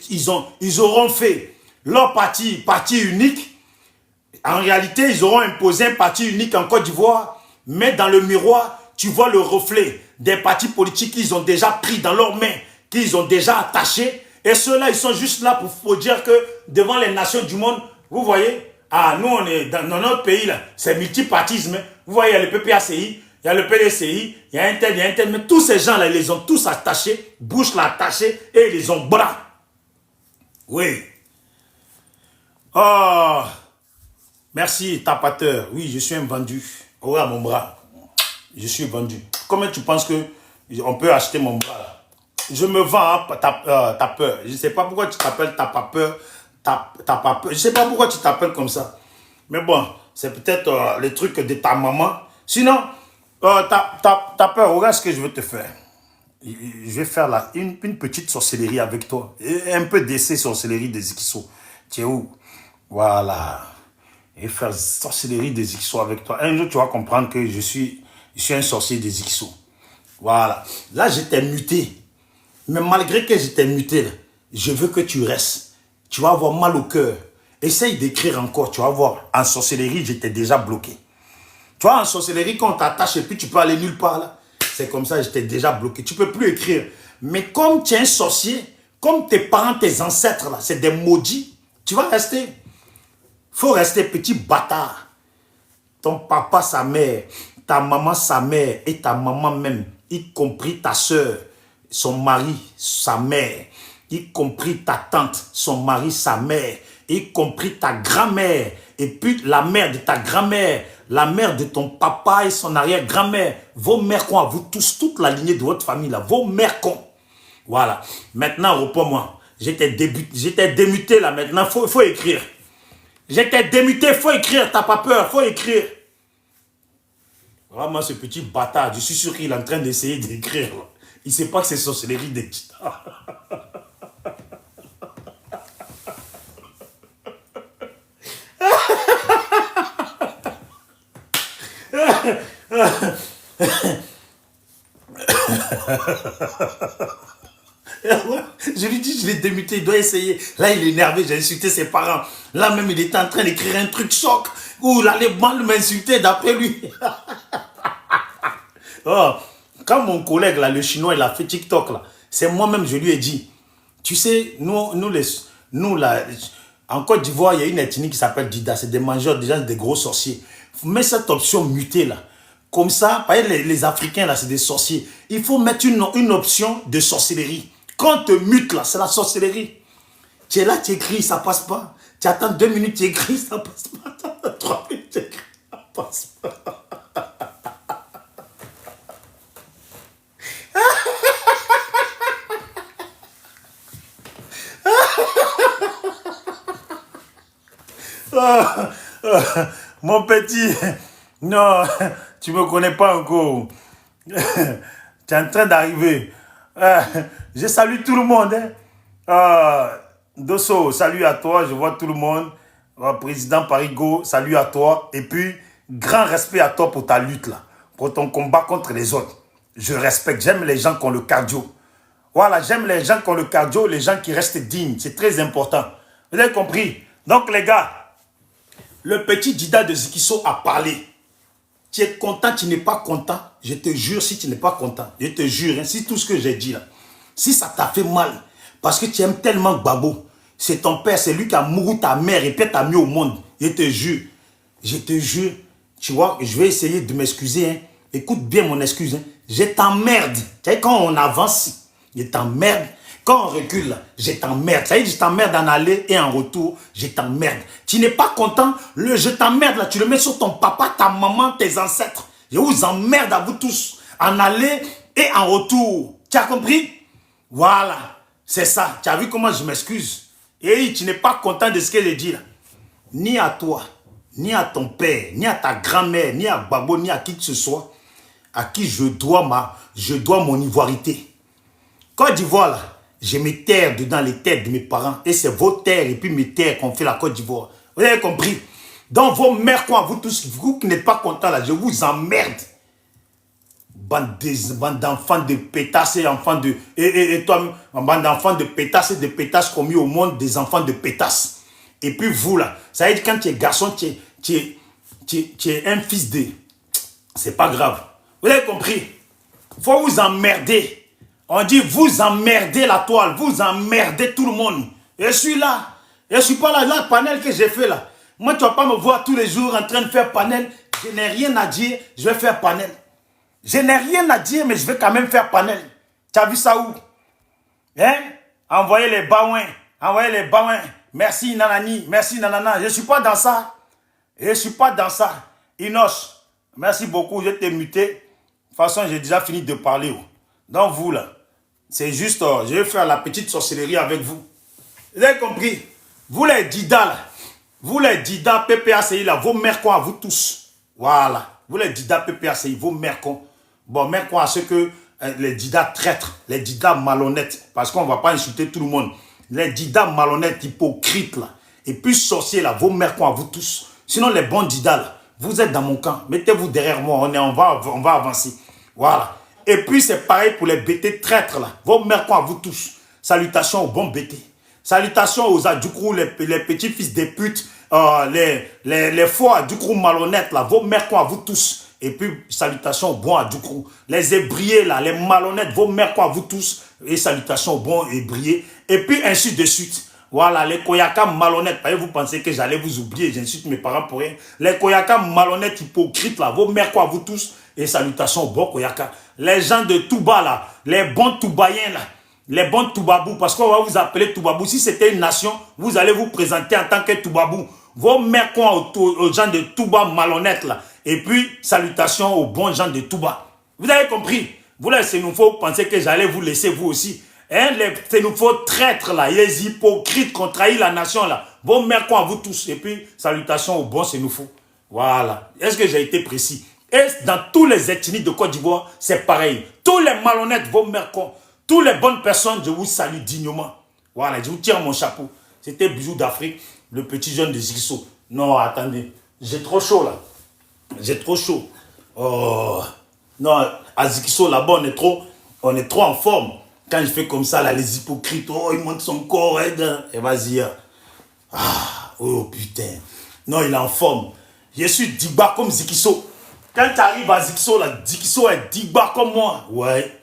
ils auront fait leur parti unique. En réalité, ils auront imposé un parti unique en Côte d'Ivoire. Mais dans le miroir, tu vois le reflet des partis politiques qu'ils ont déjà pris dans leurs mains, qu'ils ont déjà attachés. Et ceux-là, ils sont juste là pour dire que devant les nations du monde, vous voyez, nous, on est dans notre pays, là, c'est multipartisme. Vous voyez, il y a le PPACI, il y a le PDCI, il y a un tel, mais tous ces gens-là, ils les ont tous attachés, bouche là attachée, et ils les ont bras. Oui. Oh, merci, tapateur. Oui, je suis un vendu. Oh, à mon bras. Je suis vendu. Comment tu penses qu'on peut acheter mon bras là? Je me vends, hein, tapeur. Je ne sais pas pourquoi tu t'appelles tapapeur. Je ne sais pas pourquoi tu t'appelles comme ça. Mais bon, c'est peut-être les trucs de ta maman. Sinon, tapeur, regarde ce que je veux te faire. Je vais faire là une petite sorcellerie avec toi. Et un peu d'essai sorcellerie des Zikiso. Tu es où? Voilà. Et faire sorcellerie des Zikiso avec toi. Un jour, tu vas comprendre que je suis un sorcier des Zikiso. Voilà. Là, je t'ai muté. Mais malgré que je t'ai muté, là, je veux que tu restes. Tu vas avoir mal au cœur. Essaye d'écrire encore, tu vas voir. En sorcellerie, j'étais déjà bloqué. Tu vois, en sorcellerie, quand on t'attache et puis tu peux aller nulle part là. C'est comme ça, j'étais déjà bloqué. Tu ne peux plus écrire. Mais comme tu es un sorcier, comme tes parents, tes ancêtres là, c'est des maudits, tu vas rester. Il faut rester petit bâtard. Ton papa, sa mère, ta maman, sa mère et ta maman même, y compris ta soeur, son mari, sa mère, y compris ta tante, son mari, sa mère, y compris ta grand-mère, et puis la mère de ta grand-mère, la mère de ton papa et son arrière-grand-mère, vos mères cons, vous tous, toute la lignée de votre famille, là, vos mères cons. Voilà. Maintenant, reprends-moi. J'étais démuté là, maintenant, faut écrire. J'étais démuté, faut écrire, t'as pas peur, faut écrire. Vraiment, ce petit bâtard, je suis sûr qu'il est en train d'essayer d'écrire. Il ne sait pas que c'est sorcellerie des titans. Je lui dis, je l'ai démuté, il doit essayer. Là, il est énervé, j'ai insulté ses parents. Là même, il était en train d'écrire un truc choc où il allait mal m'insulter d'après lui. Oh, quand mon collègue, là, le chinois, il a fait TikTok, là, c'est moi-même, je lui ai dit, tu sais, nous là, en Côte d'Ivoire, il y a une ethnie qui s'appelle Dida, c'est des mangeurs, des gens, des gros sorciers. Mets cette option mutée, là. Comme ça, les Africains, là, c'est des sorciers. Il faut mettre une option de sorcellerie. Quand on te mute, là, c'est la sorcellerie. Tu es là, tu écris, ça passe pas. Tu attends 2 minutes, tu écris, ça passe pas. Tu attends 3 minutes, tu écris, ça passe pas. Mon petit, non, tu me connais pas encore. Tu es en train d'arriver. Je salue tout le monde. Dosso, salut à toi, je vois tout le monde. Président Parigo, salut à toi. Et puis, grand respect à toi pour ta lutte là, pour ton combat contre les autres. Je respecte, j'aime les gens qui ont le cardio. Voilà, j'aime les gens qui ont le cardio, les gens qui restent dignes. C'est très important. Vous avez compris? Donc les gars, le petit Dida de Zikiso a parlé. Tu es content, tu n'es pas content. Je te jure, si tu n'es pas content, je te jure, hein, si tout ce que j'ai dit là, Si ça t'a fait mal, parce que tu aimes tellement Gbagbo, c'est ton père, c'est lui qui a mouru ta mère et puis t'a mis au monde. Je te jure, tu vois, je vais essayer de m'excuser. Hein. Écoute bien mon excuse. Hein. Je t'emmerde. Tu sais, quand on avance, je t'emmerde. Quand on recule, je t'emmerde. Ça veut dire, je t'emmerde en aller et en retour, je t'emmerde. Tu n'es pas content, le je t'emmerde là, tu le mets sur ton papa, ta maman, tes ancêtres. Je vous emmerde à vous tous, en aller et en retour. Tu as compris? Voilà, c'est ça. Tu as vu comment je m'excuse? Et tu n'es pas content de ce que je dis là. Ni à toi, ni à ton père, ni à ta grand-mère, ni à Gbagbo, ni à qui que ce soit, à qui je dois mon ivoirité. Côte d'Ivoire là, j'ai mes terres dedans les terres de mes parents. Et c'est vos terres et puis mes terres qu'on fait la Côte d'Ivoire. Vous avez compris? Donc vos mères, quoi, vous tous, vous qui n'êtes pas contents là, je vous emmerde. Bande d'enfants de pétasses et enfants de... Et toi, bande d'enfants de pétasses et de pétasses qu'on mis au monde, des enfants de pétasses. Et puis vous là, ça veut dire quand tu es garçon, tu es un fils de... C'est pas grave. Vous avez compris? Faut vous emmerder. On dit vous emmerdez la toile, vous emmerdez tout le monde. Je suis là. Je ne suis pas là, le panel que j'ai fait là. Moi, tu ne vas pas me voir tous les jours en train de faire panel. Je n'ai rien à dire, je vais faire panel. Je n'ai rien à dire, mais je vais quand même faire panel. Tu as vu ça où? Hein? Envoyez les baouins. Envoyez les baouins. Merci nanani, merci nanana. Je ne suis pas dans ça. Je ne suis pas dans ça. Inoche, merci beaucoup, je t'ai muté. De toute façon, j'ai déjà fini de parler. Donc vous là, c'est juste, je vais faire la petite sorcellerie avec vous. Vous avez compris? Vous les Dida là, vous les Dida PPACI là, vos mères quoi à vous tous. Voilà, vous les Dida PPACI, vos mères quoi. Bon, mères quoi à ceux que les Dida traîtres, les Dida malhonnêtes, parce qu'on ne va pas insulter tout le monde. Les Dida malhonnêtes, hypocrites là, et puis sorciers là, vos mères quoi à vous tous. Sinon les bons Dida là, vous êtes dans mon camp, mettez-vous derrière moi, on va avancer. Voilà. Et puis c'est pareil pour les BT traîtres là. Vos mères quoi à vous tous. Salutations aux bons BT. Salutations aux Adjoukrou, les petits fils des putes, les faux Adjoukrou malhonnêtes là. Vos mères quoi à vous tous. Et puis salutations aux bons Adjoukrou. Les ébriés là, les malhonnêtes, vos mères quoi à vous tous. Et salutations aux bons ébriés. Et puis ainsi de suite. Voilà, les Koyaka malhonnêtes. Vous pensez que j'allais vous oublier, j'insulte mes parents pour rien. Les Koyaka malhonnêtes, hypocrites là. Vos mères quoi à vous tous. Et salutations aux bons Koyaka. Les gens de Touba là, les bons Toubaïens là, les bons Toubabou, parce qu'on va vous appeler Toubabou. Si c'était une nation, vous allez vous présenter en tant que Toubabou. Vos mères quoi aux gens de Touba malhonnêtes là. Et puis, salutations aux bons gens de Touba. Vous avez compris? Vous là, c'est nous faut penser que j'allais vous laisser vous aussi. Hein, c'est nous faut traîtres là, les hypocrites qui ont trahi la nation là. Vos mères quoi à vous tous. Et puis, salutations aux bons, c'est nous faut. Voilà. Est-ce que j'ai été précis? Et dans tous les ethnies de Côte d'Ivoire, c'est pareil. Tous les malhonnêtes, vos mères cons, toutes les bonnes personnes, je vous salue dignement. Voilà, je vous tire mon chapeau. C'était Bijou d'Afrique, le petit jeune de Zikiso. Non, attendez, j'ai trop chaud là. J'ai trop chaud. Oh, non, à Zikiso là-bas, on est trop en forme. Quand je fais comme ça, là, les hypocrites, oh, il monte son corps, et vas-y. Ah, oh putain. Non, il est en forme. Je suis Digba comme Zikiso. Quand tu arrives à Zikiso, là, Zikiso est Digba comme moi. Ouais.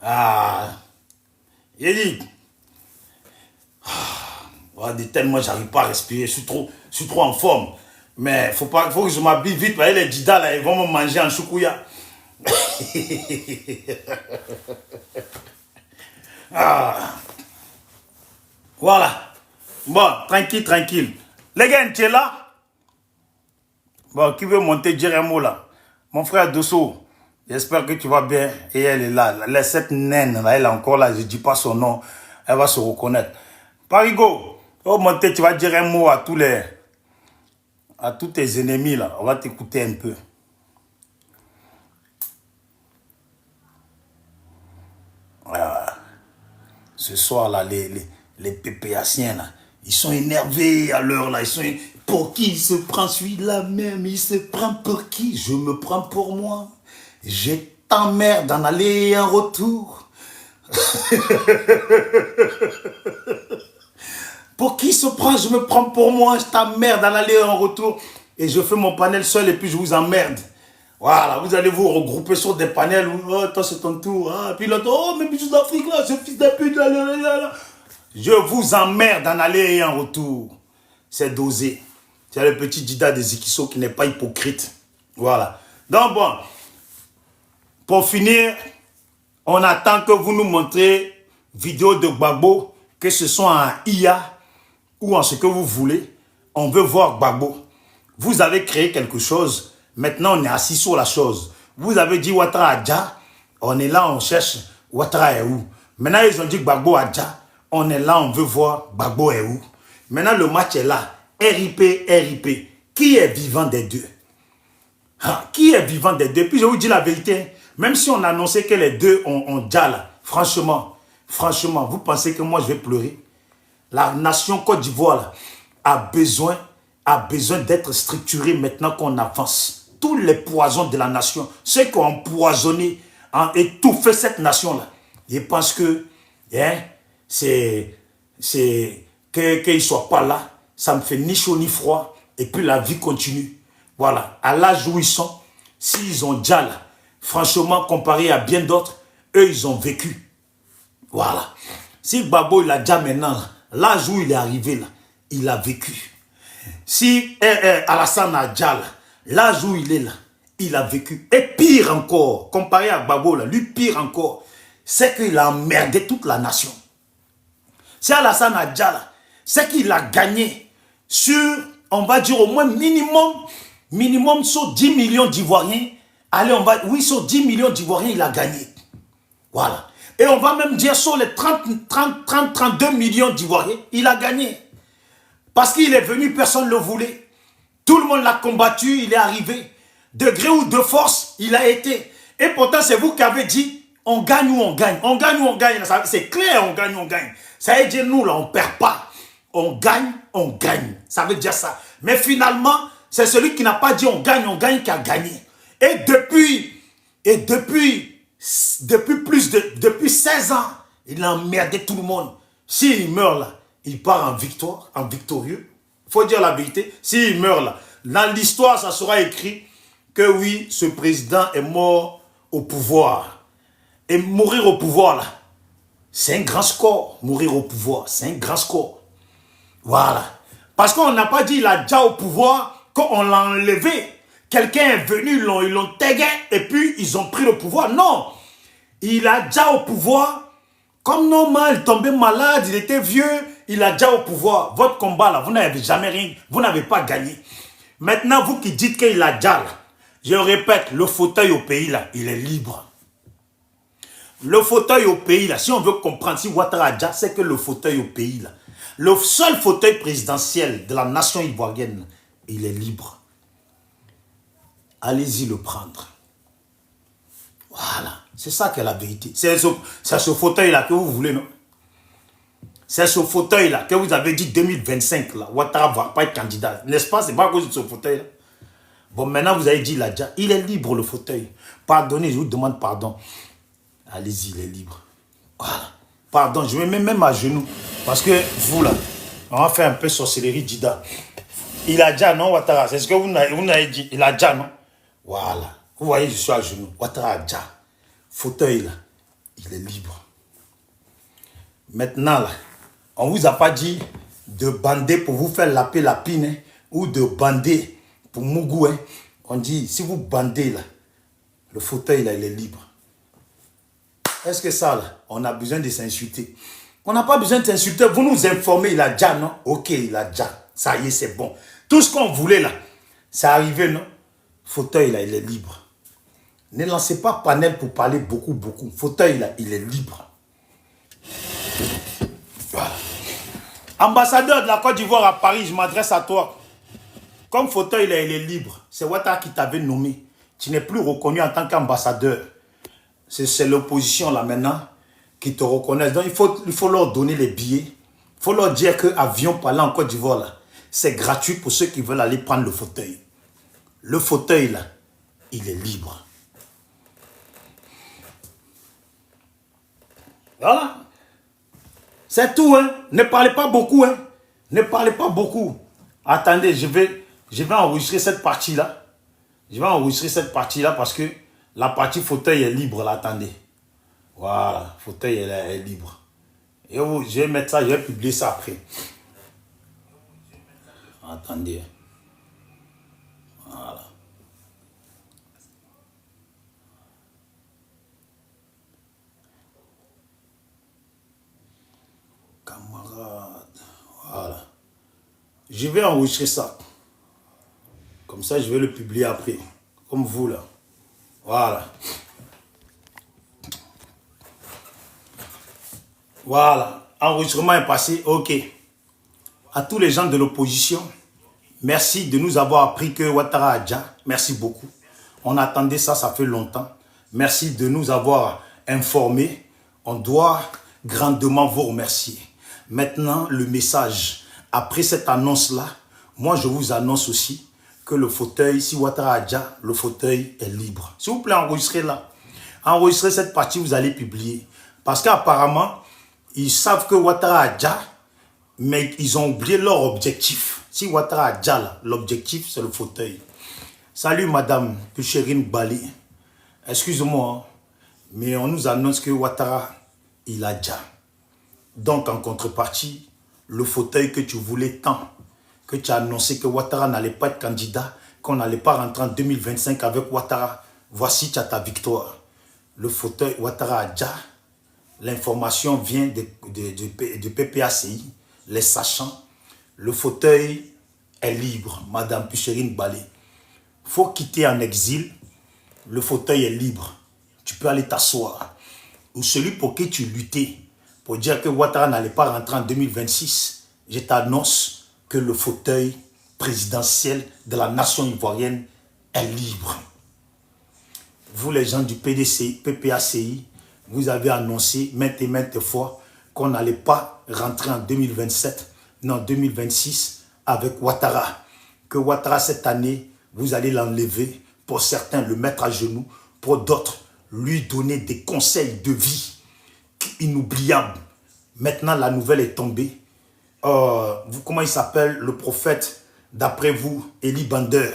Ah. Il dit. Ah, tellement j'arrive pas à respirer. Je suis trop en forme. Mais faut que je m'habille vite. Parce que les Dida, là, ils vont me manger en choukouya. Ah. Voilà. Bon, tranquille, tranquille. Les gars, tu es là? Bon, qui veut monter, dire un mot là? Mon frère Dosso, j'espère que tu vas bien. Et elle est là. Cette naine, là, elle est encore là. Je ne dis pas son nom. Elle va se reconnaître. Parigo, oh monter, tu vas dire un mot à tous tes ennemis là. On va t'écouter un peu. Ah. Ce soir là, les PPAciens là, ils sont énervés à l'heure là. Ils sont... Pour qui il se prend celui-là même? Il se prend pour qui? Je me prends pour moi. J'ai t'emmerde d'en aller et en retour. Pour qui il se prend? Je me prends pour moi. Je t'emmerde d'en aller et en retour. Et je fais mon panel seul et puis je vous emmerde. Voilà, vous allez vous regrouper sur des panels où, oh, toi c'est ton tour. Hein. Puis l'autre, oh, mais Bijou d'Afrique là, ce fils de pute là, là, là, là. Je vous emmerde en aller et en retour. C'est dosé. C'est le petit Dida de Zikiso qui n'est pas hypocrite. Voilà. Donc bon, pour finir, on attend que vous nous montrez vidéo de Gbagbo, que ce soit en IA ou en ce que vous voulez. On veut voir Gbagbo. Vous avez créé quelque chose. Maintenant, on est assis sur la chose. Vous avez dit Ouattara Adja. On est là, on cherche Ouattara est où. Maintenant, ils ont dit Gbagbo Adja. On est là, on veut voir Gbagbo est où. Maintenant, le match est là. RIP, RIP. Qui est vivant des deux? Ah, qui est vivant des deux? Puis je vous dis la vérité. Même si on annonçait que les deux ont déjà là. Franchement, vous pensez que moi je vais pleurer? La nation Côte d'Ivoire a besoin d'être structurée maintenant qu'on avance. Tous les poisons de la nation, ceux qui ont empoisonné, ont étouffé cette nation-là. Ils pensent que qu'ils ne soient pas là, ça me fait ni chaud ni froid, et puis la vie continue. Voilà, à l'âge où ils sont, s'ils ont déjà là, franchement, comparé à bien d'autres, eux, ils ont vécu. Voilà. Si Gbagbo, il a déjà maintenant, l'âge où il est arrivé là, il a vécu. Si Alassane a déjà là, l'âge où il est là, il a vécu. Et pire encore, comparé à Gbagbo, là, lui pire encore, c'est qu'il a emmerdé toute la nation. Si Alassane a déjà là, c'est qu'il a gagné sur, on va dire au moins minimum sur 10 millions d'Ivoiriens. Allez, sur 10 millions d'Ivoiriens, il a gagné. Voilà. Et on va même dire sur les 32 millions d'Ivoiriens, il a gagné. Parce qu'il est venu, personne ne le voulait. Tout le monde l'a combattu, il est arrivé. De gré ou de force, il a été. Et pourtant, c'est vous qui avez dit, on gagne ou on gagne. On gagne ou on gagne. C'est clair, on gagne ou on gagne. Ça veut dire, nous, là, on ne perd pas. On gagne, on gagne. Ça veut dire ça. Mais finalement, c'est celui qui n'a pas dit on gagne qui a gagné. Et depuis 16 ans, il a emmerdé tout le monde. S'il meurt là, il part en victoire, en victorieux. Il faut dire la vérité. S'il meurt là, dans l'histoire, ça sera écrit que oui, ce président est mort au pouvoir. Et mourir au pouvoir là, c'est un grand score. Mourir au pouvoir, c'est un grand score. Voilà. Parce qu'on n'a pas dit il a déjà au pouvoir, qu'on l'a enlevé. Quelqu'un est venu, ils l'ont tagué et puis ils ont pris le pouvoir. Non. Il a déjà au pouvoir. Comme normal, il tombait malade, il était vieux, il a déjà au pouvoir. Votre combat là, vous n'avez jamais rien, vous n'avez pas gagné. Maintenant, vous qui dites qu'il a déjà là, je répète, le fauteuil au pays là, il est libre. Le fauteuil au pays là, si on veut comprendre, si Ouattara a déjà, c'est que le fauteuil au pays là, le seul fauteuil présidentiel de la nation ivoirienne, il est libre. Allez-y le prendre. Voilà. C'est ça qui est la vérité. C'est ce fauteuil-là que vous voulez, non? C'est ce fauteuil-là que vous avez dit 2025, là. Ouattara ne va pas être candidat. N'est-ce pas? C'est pas à cause de ce fauteuil-là. Bon, maintenant, vous avez dit, là, déjà, il est libre, le fauteuil. Pardonnez, je vous demande pardon. Allez-y, il est libre. Voilà. Pardon, je me mets même à genoux. Parce que vous, là, on va faire un peu sorcellerie, Dida. Il a déjà, non, Ouattara? C'est ce que vous n'avez dit. Il a déjà, non? Voilà. Vous voyez, je suis à genoux. Ouattara a déjà. Fauteuil, là, il est libre. Maintenant, là, on ne vous a pas dit de bander pour vous faire laper la pine, hein, ou de bander pour Mougou. Hein. On dit, si vous bandez, là, le fauteuil, là, il est libre. Est-ce que ça, là, on a besoin de s'insulter? On n'a pas besoin de s'insulter. Vous nous informez, il a déjà, non? Ok, il a déjà. Ça y est, c'est bon. Tout ce qu'on voulait, là, c'est arrivé, non? Fauteuil, là, il est libre. Ne lancez pas panel pour parler beaucoup. Fauteuil, là, il est libre. Voilà. Ambassadeur de la Côte d'Ivoire à Paris, je m'adresse à toi. Comme fauteuil, là, il est libre. C'est Ouattara qui t'avait nommé. Tu n'es plus reconnu en tant qu'ambassadeur. C'est l'opposition, là, maintenant, qui te reconnaissent. Donc, il faut leur donner les billets. Il faut leur dire que avion parlant en Côte d'Ivoire, là, c'est gratuit pour ceux qui veulent aller prendre le fauteuil. Le fauteuil, là, il est libre. Voilà. C'est tout, hein. Ne parlez pas beaucoup, hein. Ne parlez pas beaucoup. Attendez, je vais enregistrer cette partie-là. Je vais enregistrer cette partie-là parce que la partie fauteuil est libre, là, attendez. Voilà, fauteuil est libre. Et je vais mettre ça, je vais publier ça après. Attendez. Voilà. Camarade. Voilà. Je vais enregistrer ça. Comme ça, je vais le publier après. Comme vous, là. Voilà. Voilà. Enregistrement est passé. OK. À tous les gens de l'opposition, merci de nous avoir appris que Ouattara Adja, merci beaucoup. On attendait ça, ça fait longtemps. Merci de nous avoir informés. On doit grandement vous remercier. Maintenant, le message. Après cette annonce-là, moi, je vous annonce aussi que le fauteuil, si Ouattara Adja, le fauteuil est libre. S'il vous plaît, enregistrez là. Enregistrez cette partie, vous allez publier. Parce qu'apparemment, ils savent que Ouattara Adja, mais ils ont oublié leur objectif. Si Ouattara Adja, l'objectif, c'est le fauteuil. Salut, madame Puchérine Bali. Excuse-moi, mais on nous annonce que Ouattara, il a déjà. Donc, en contrepartie, le fauteuil que tu voulais tant, que tu as annoncé que Ouattara n'allait pas être candidat, qu'on n'allait pas rentrer en 2025 avec Ouattara, voici tu as ta victoire. Le fauteuil Ouattara Adja, l'information vient de PPACI, les sachants, le fauteuil est libre, madame Puchérine Balé. Il faut quitter en exil, le fauteuil est libre. Tu peux aller t'asseoir. Ou celui pour qui tu luttais, pour dire que Ouattara n'allait pas rentrer en 2026, je t'annonce que le fauteuil présidentiel de la nation ivoirienne est libre. Vous les gens du PPACI, vous avez annoncé maintes et maintes fois qu'on n'allait pas rentrer en 2027, non 2026 avec Ouattara. Que Ouattara cette année, vous allez l'enlever, pour certains le mettre à genoux, pour d'autres lui donner des conseils de vie inoubliables. Maintenant la nouvelle est tombée. Comment il s'appelle le prophète d'après vous, Eli Bander.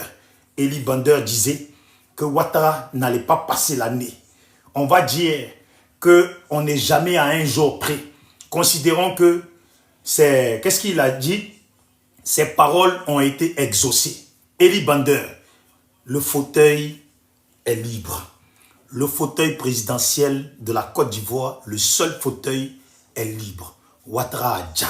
Eli Bander disait que Ouattara n'allait pas passer l'année. On va dire qu'on n'est jamais à un jour près. Considérons que c'est... Qu'est-ce qu'il a dit? Ses paroles ont été exaucées. Eli Bander, le fauteuil est libre. Le fauteuil présidentiel de la Côte d'Ivoire, le seul fauteuil est libre. Ouattara Adja.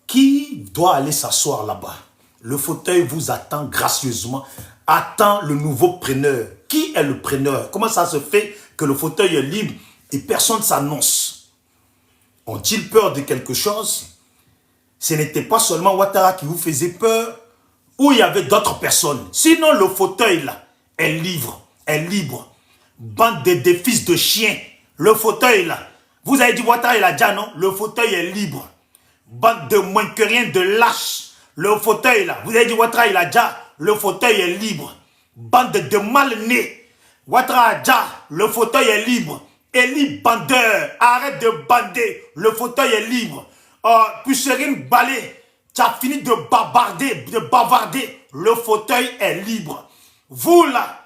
Qui doit aller s'asseoir là-bas? Le fauteuil vous attend gracieusement. Attend le nouveau preneur. Qui est le preneur? Comment ça se fait que le fauteuil est libre et personne ne s'annonce? Ont-ils peur de quelque chose? Ce n'était pas seulement Ouattara qui vous faisait peur, ou il y avait d'autres personnes. Sinon, le fauteuil là est libre. Bande de fils de chiens. Le fauteuil là. Vous avez dit Ouattara il a déjà non? Le fauteuil est libre. Bande de moins que rien de lâches. Le fauteuil là. Vous avez dit Ouattara il a déjà. Le fauteuil est libre. Bande de mal-nés. Ouattara a déjà. Le fauteuil est libre. Eli Bander. Arrête de bander. Le fauteuil est libre. Puchérine Balé. Tu as fini de bavarder. Le fauteuil est libre. Vous là.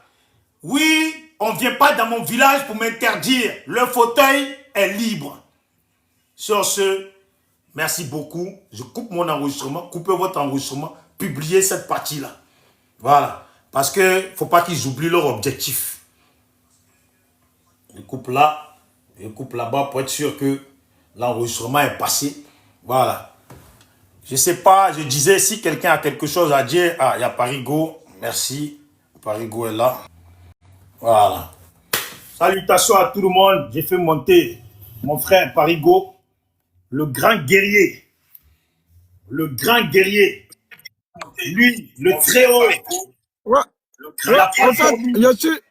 Oui, on ne vient pas dans mon village pour m'interdire. Le fauteuil est libre. Sur ce, merci beaucoup. Je coupe mon enregistrement. Coupez votre enregistrement. Publiez cette partie-là. Voilà. Parce qu'il ne faut pas qu'ils oublient leur objectif. Je coupe là. Je coupe là-bas pour être sûr que l'enregistrement est passé. Voilà. Je ne sais pas. Je disais, si quelqu'un a quelque chose à dire. Ah, il y a Parigo. Merci. Parigo est là. Voilà. Salutations à tout le monde. J'ai fait monter mon frère Parigo, le grand guerrier. Le grand guerrier. Lui, le très haut. Ouais. En fait,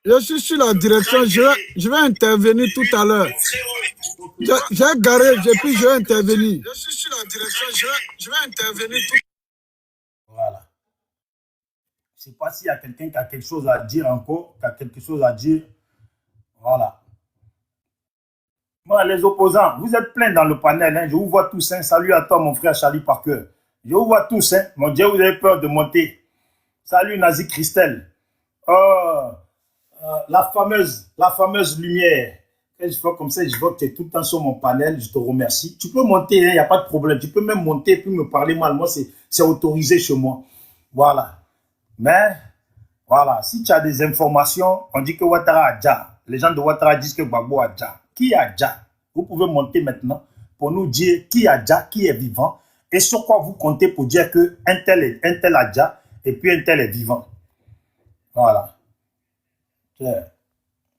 je suis sur la direction. Je vais intervenir tout à l'heure. J'ai garé, puis je vais intervenir. Je suis sur la direction. Je vais intervenir tout à l'heure. Voilà. Je ne sais pas s'il y a quelqu'un qui a quelque chose à dire encore, qui a quelque chose à dire. Voilà. Moi, les opposants, vous êtes pleins dans le panel. Hein. Je vous vois tous. Hein. Salut à toi, mon frère Charlie Parker. Je vous vois tous. Hein. Mon Dieu, vous avez peur de monter. Salut, Nazi Christelle. Oh, la fameuse lumière. Quand je fais comme ça, je vois que tu es tout le temps sur mon panel, je te remercie. Tu peux monter, il n'y a pas de problème. Tu peux même monter et puis me parler mal. Moi, c'est autorisé chez moi. Voilà. Mais, voilà, si tu as des informations, on dit que Ouattara a Dja. Les gens de Ouattara disent que Gbagbo a Dja. Qui a Dja? Vous pouvez monter maintenant pour nous dire qui a Dja, qui est vivant, et sur quoi vous comptez pour dire que un tel a Dja et puis un tel est vivant. Voilà.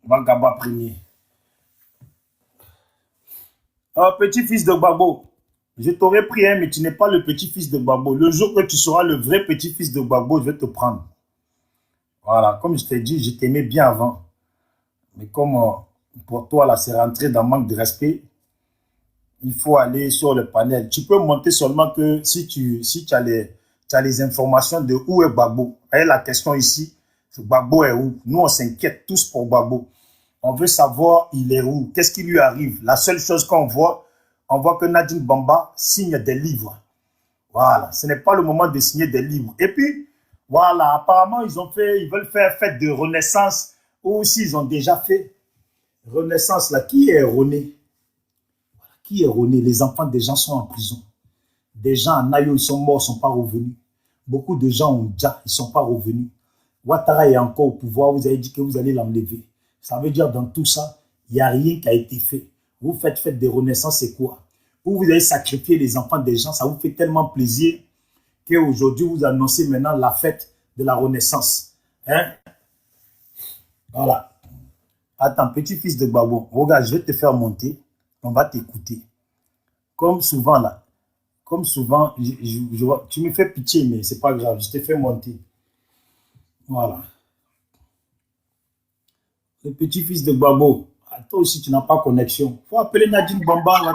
Vagaba premier. Oh, petit-fils de Gbagbo, je t'aurais pris, hein, mais tu n'es pas le petit-fils de Gbagbo. Le jour que tu seras le vrai petit-fils de Gbagbo, je vais te prendre. Voilà, comme je t'ai dit, je t'aimais bien avant. Mais comme pour toi, là, c'est rentré dans manque de respect, il faut aller sur le panel. Tu peux monter seulement que si tu as les informations de où est Gbagbo. Et la question ici, Gbagbo est où? Nous, on s'inquiète tous pour Gbagbo. On veut savoir il est où, qu'est-ce qui lui arrive. La seule chose qu'on voit, on voit que Nadine Bamba signe des livres. Voilà, ce n'est pas le moment de signer des livres. Et puis, voilà, apparemment, ils veulent faire fête de renaissance, ou aussi ils ont déjà fait renaissance là. Qui est erroné? Qui est erroné? Les enfants des gens sont en prison. Des gens en Ayo, ils sont morts, ils ne sont pas revenus. Beaucoup de gens ont déjà, ils ne sont pas revenus. Ouattara est encore au pouvoir, vous avez dit que vous allez l'enlever. Ça veut dire dans tout ça, il n'y a rien qui a été fait. Vous faites fête des renaissances, c'est quoi? Vous avez sacrifié les enfants des gens, ça vous fait tellement plaisir qu'aujourd'hui, vous annoncez maintenant la fête de la renaissance. Hein? Voilà. Attends, petit-fils de Gbagbo, regarde, je vais te faire monter, on va t'écouter. Comme souvent là, tu me fais pitié, mais c'est pas grave, je te fais monter. Voilà. Le petit-fils de Gbagbo. Toi aussi, tu n'as pas connexion. Il faut appeler Nadine Bamba.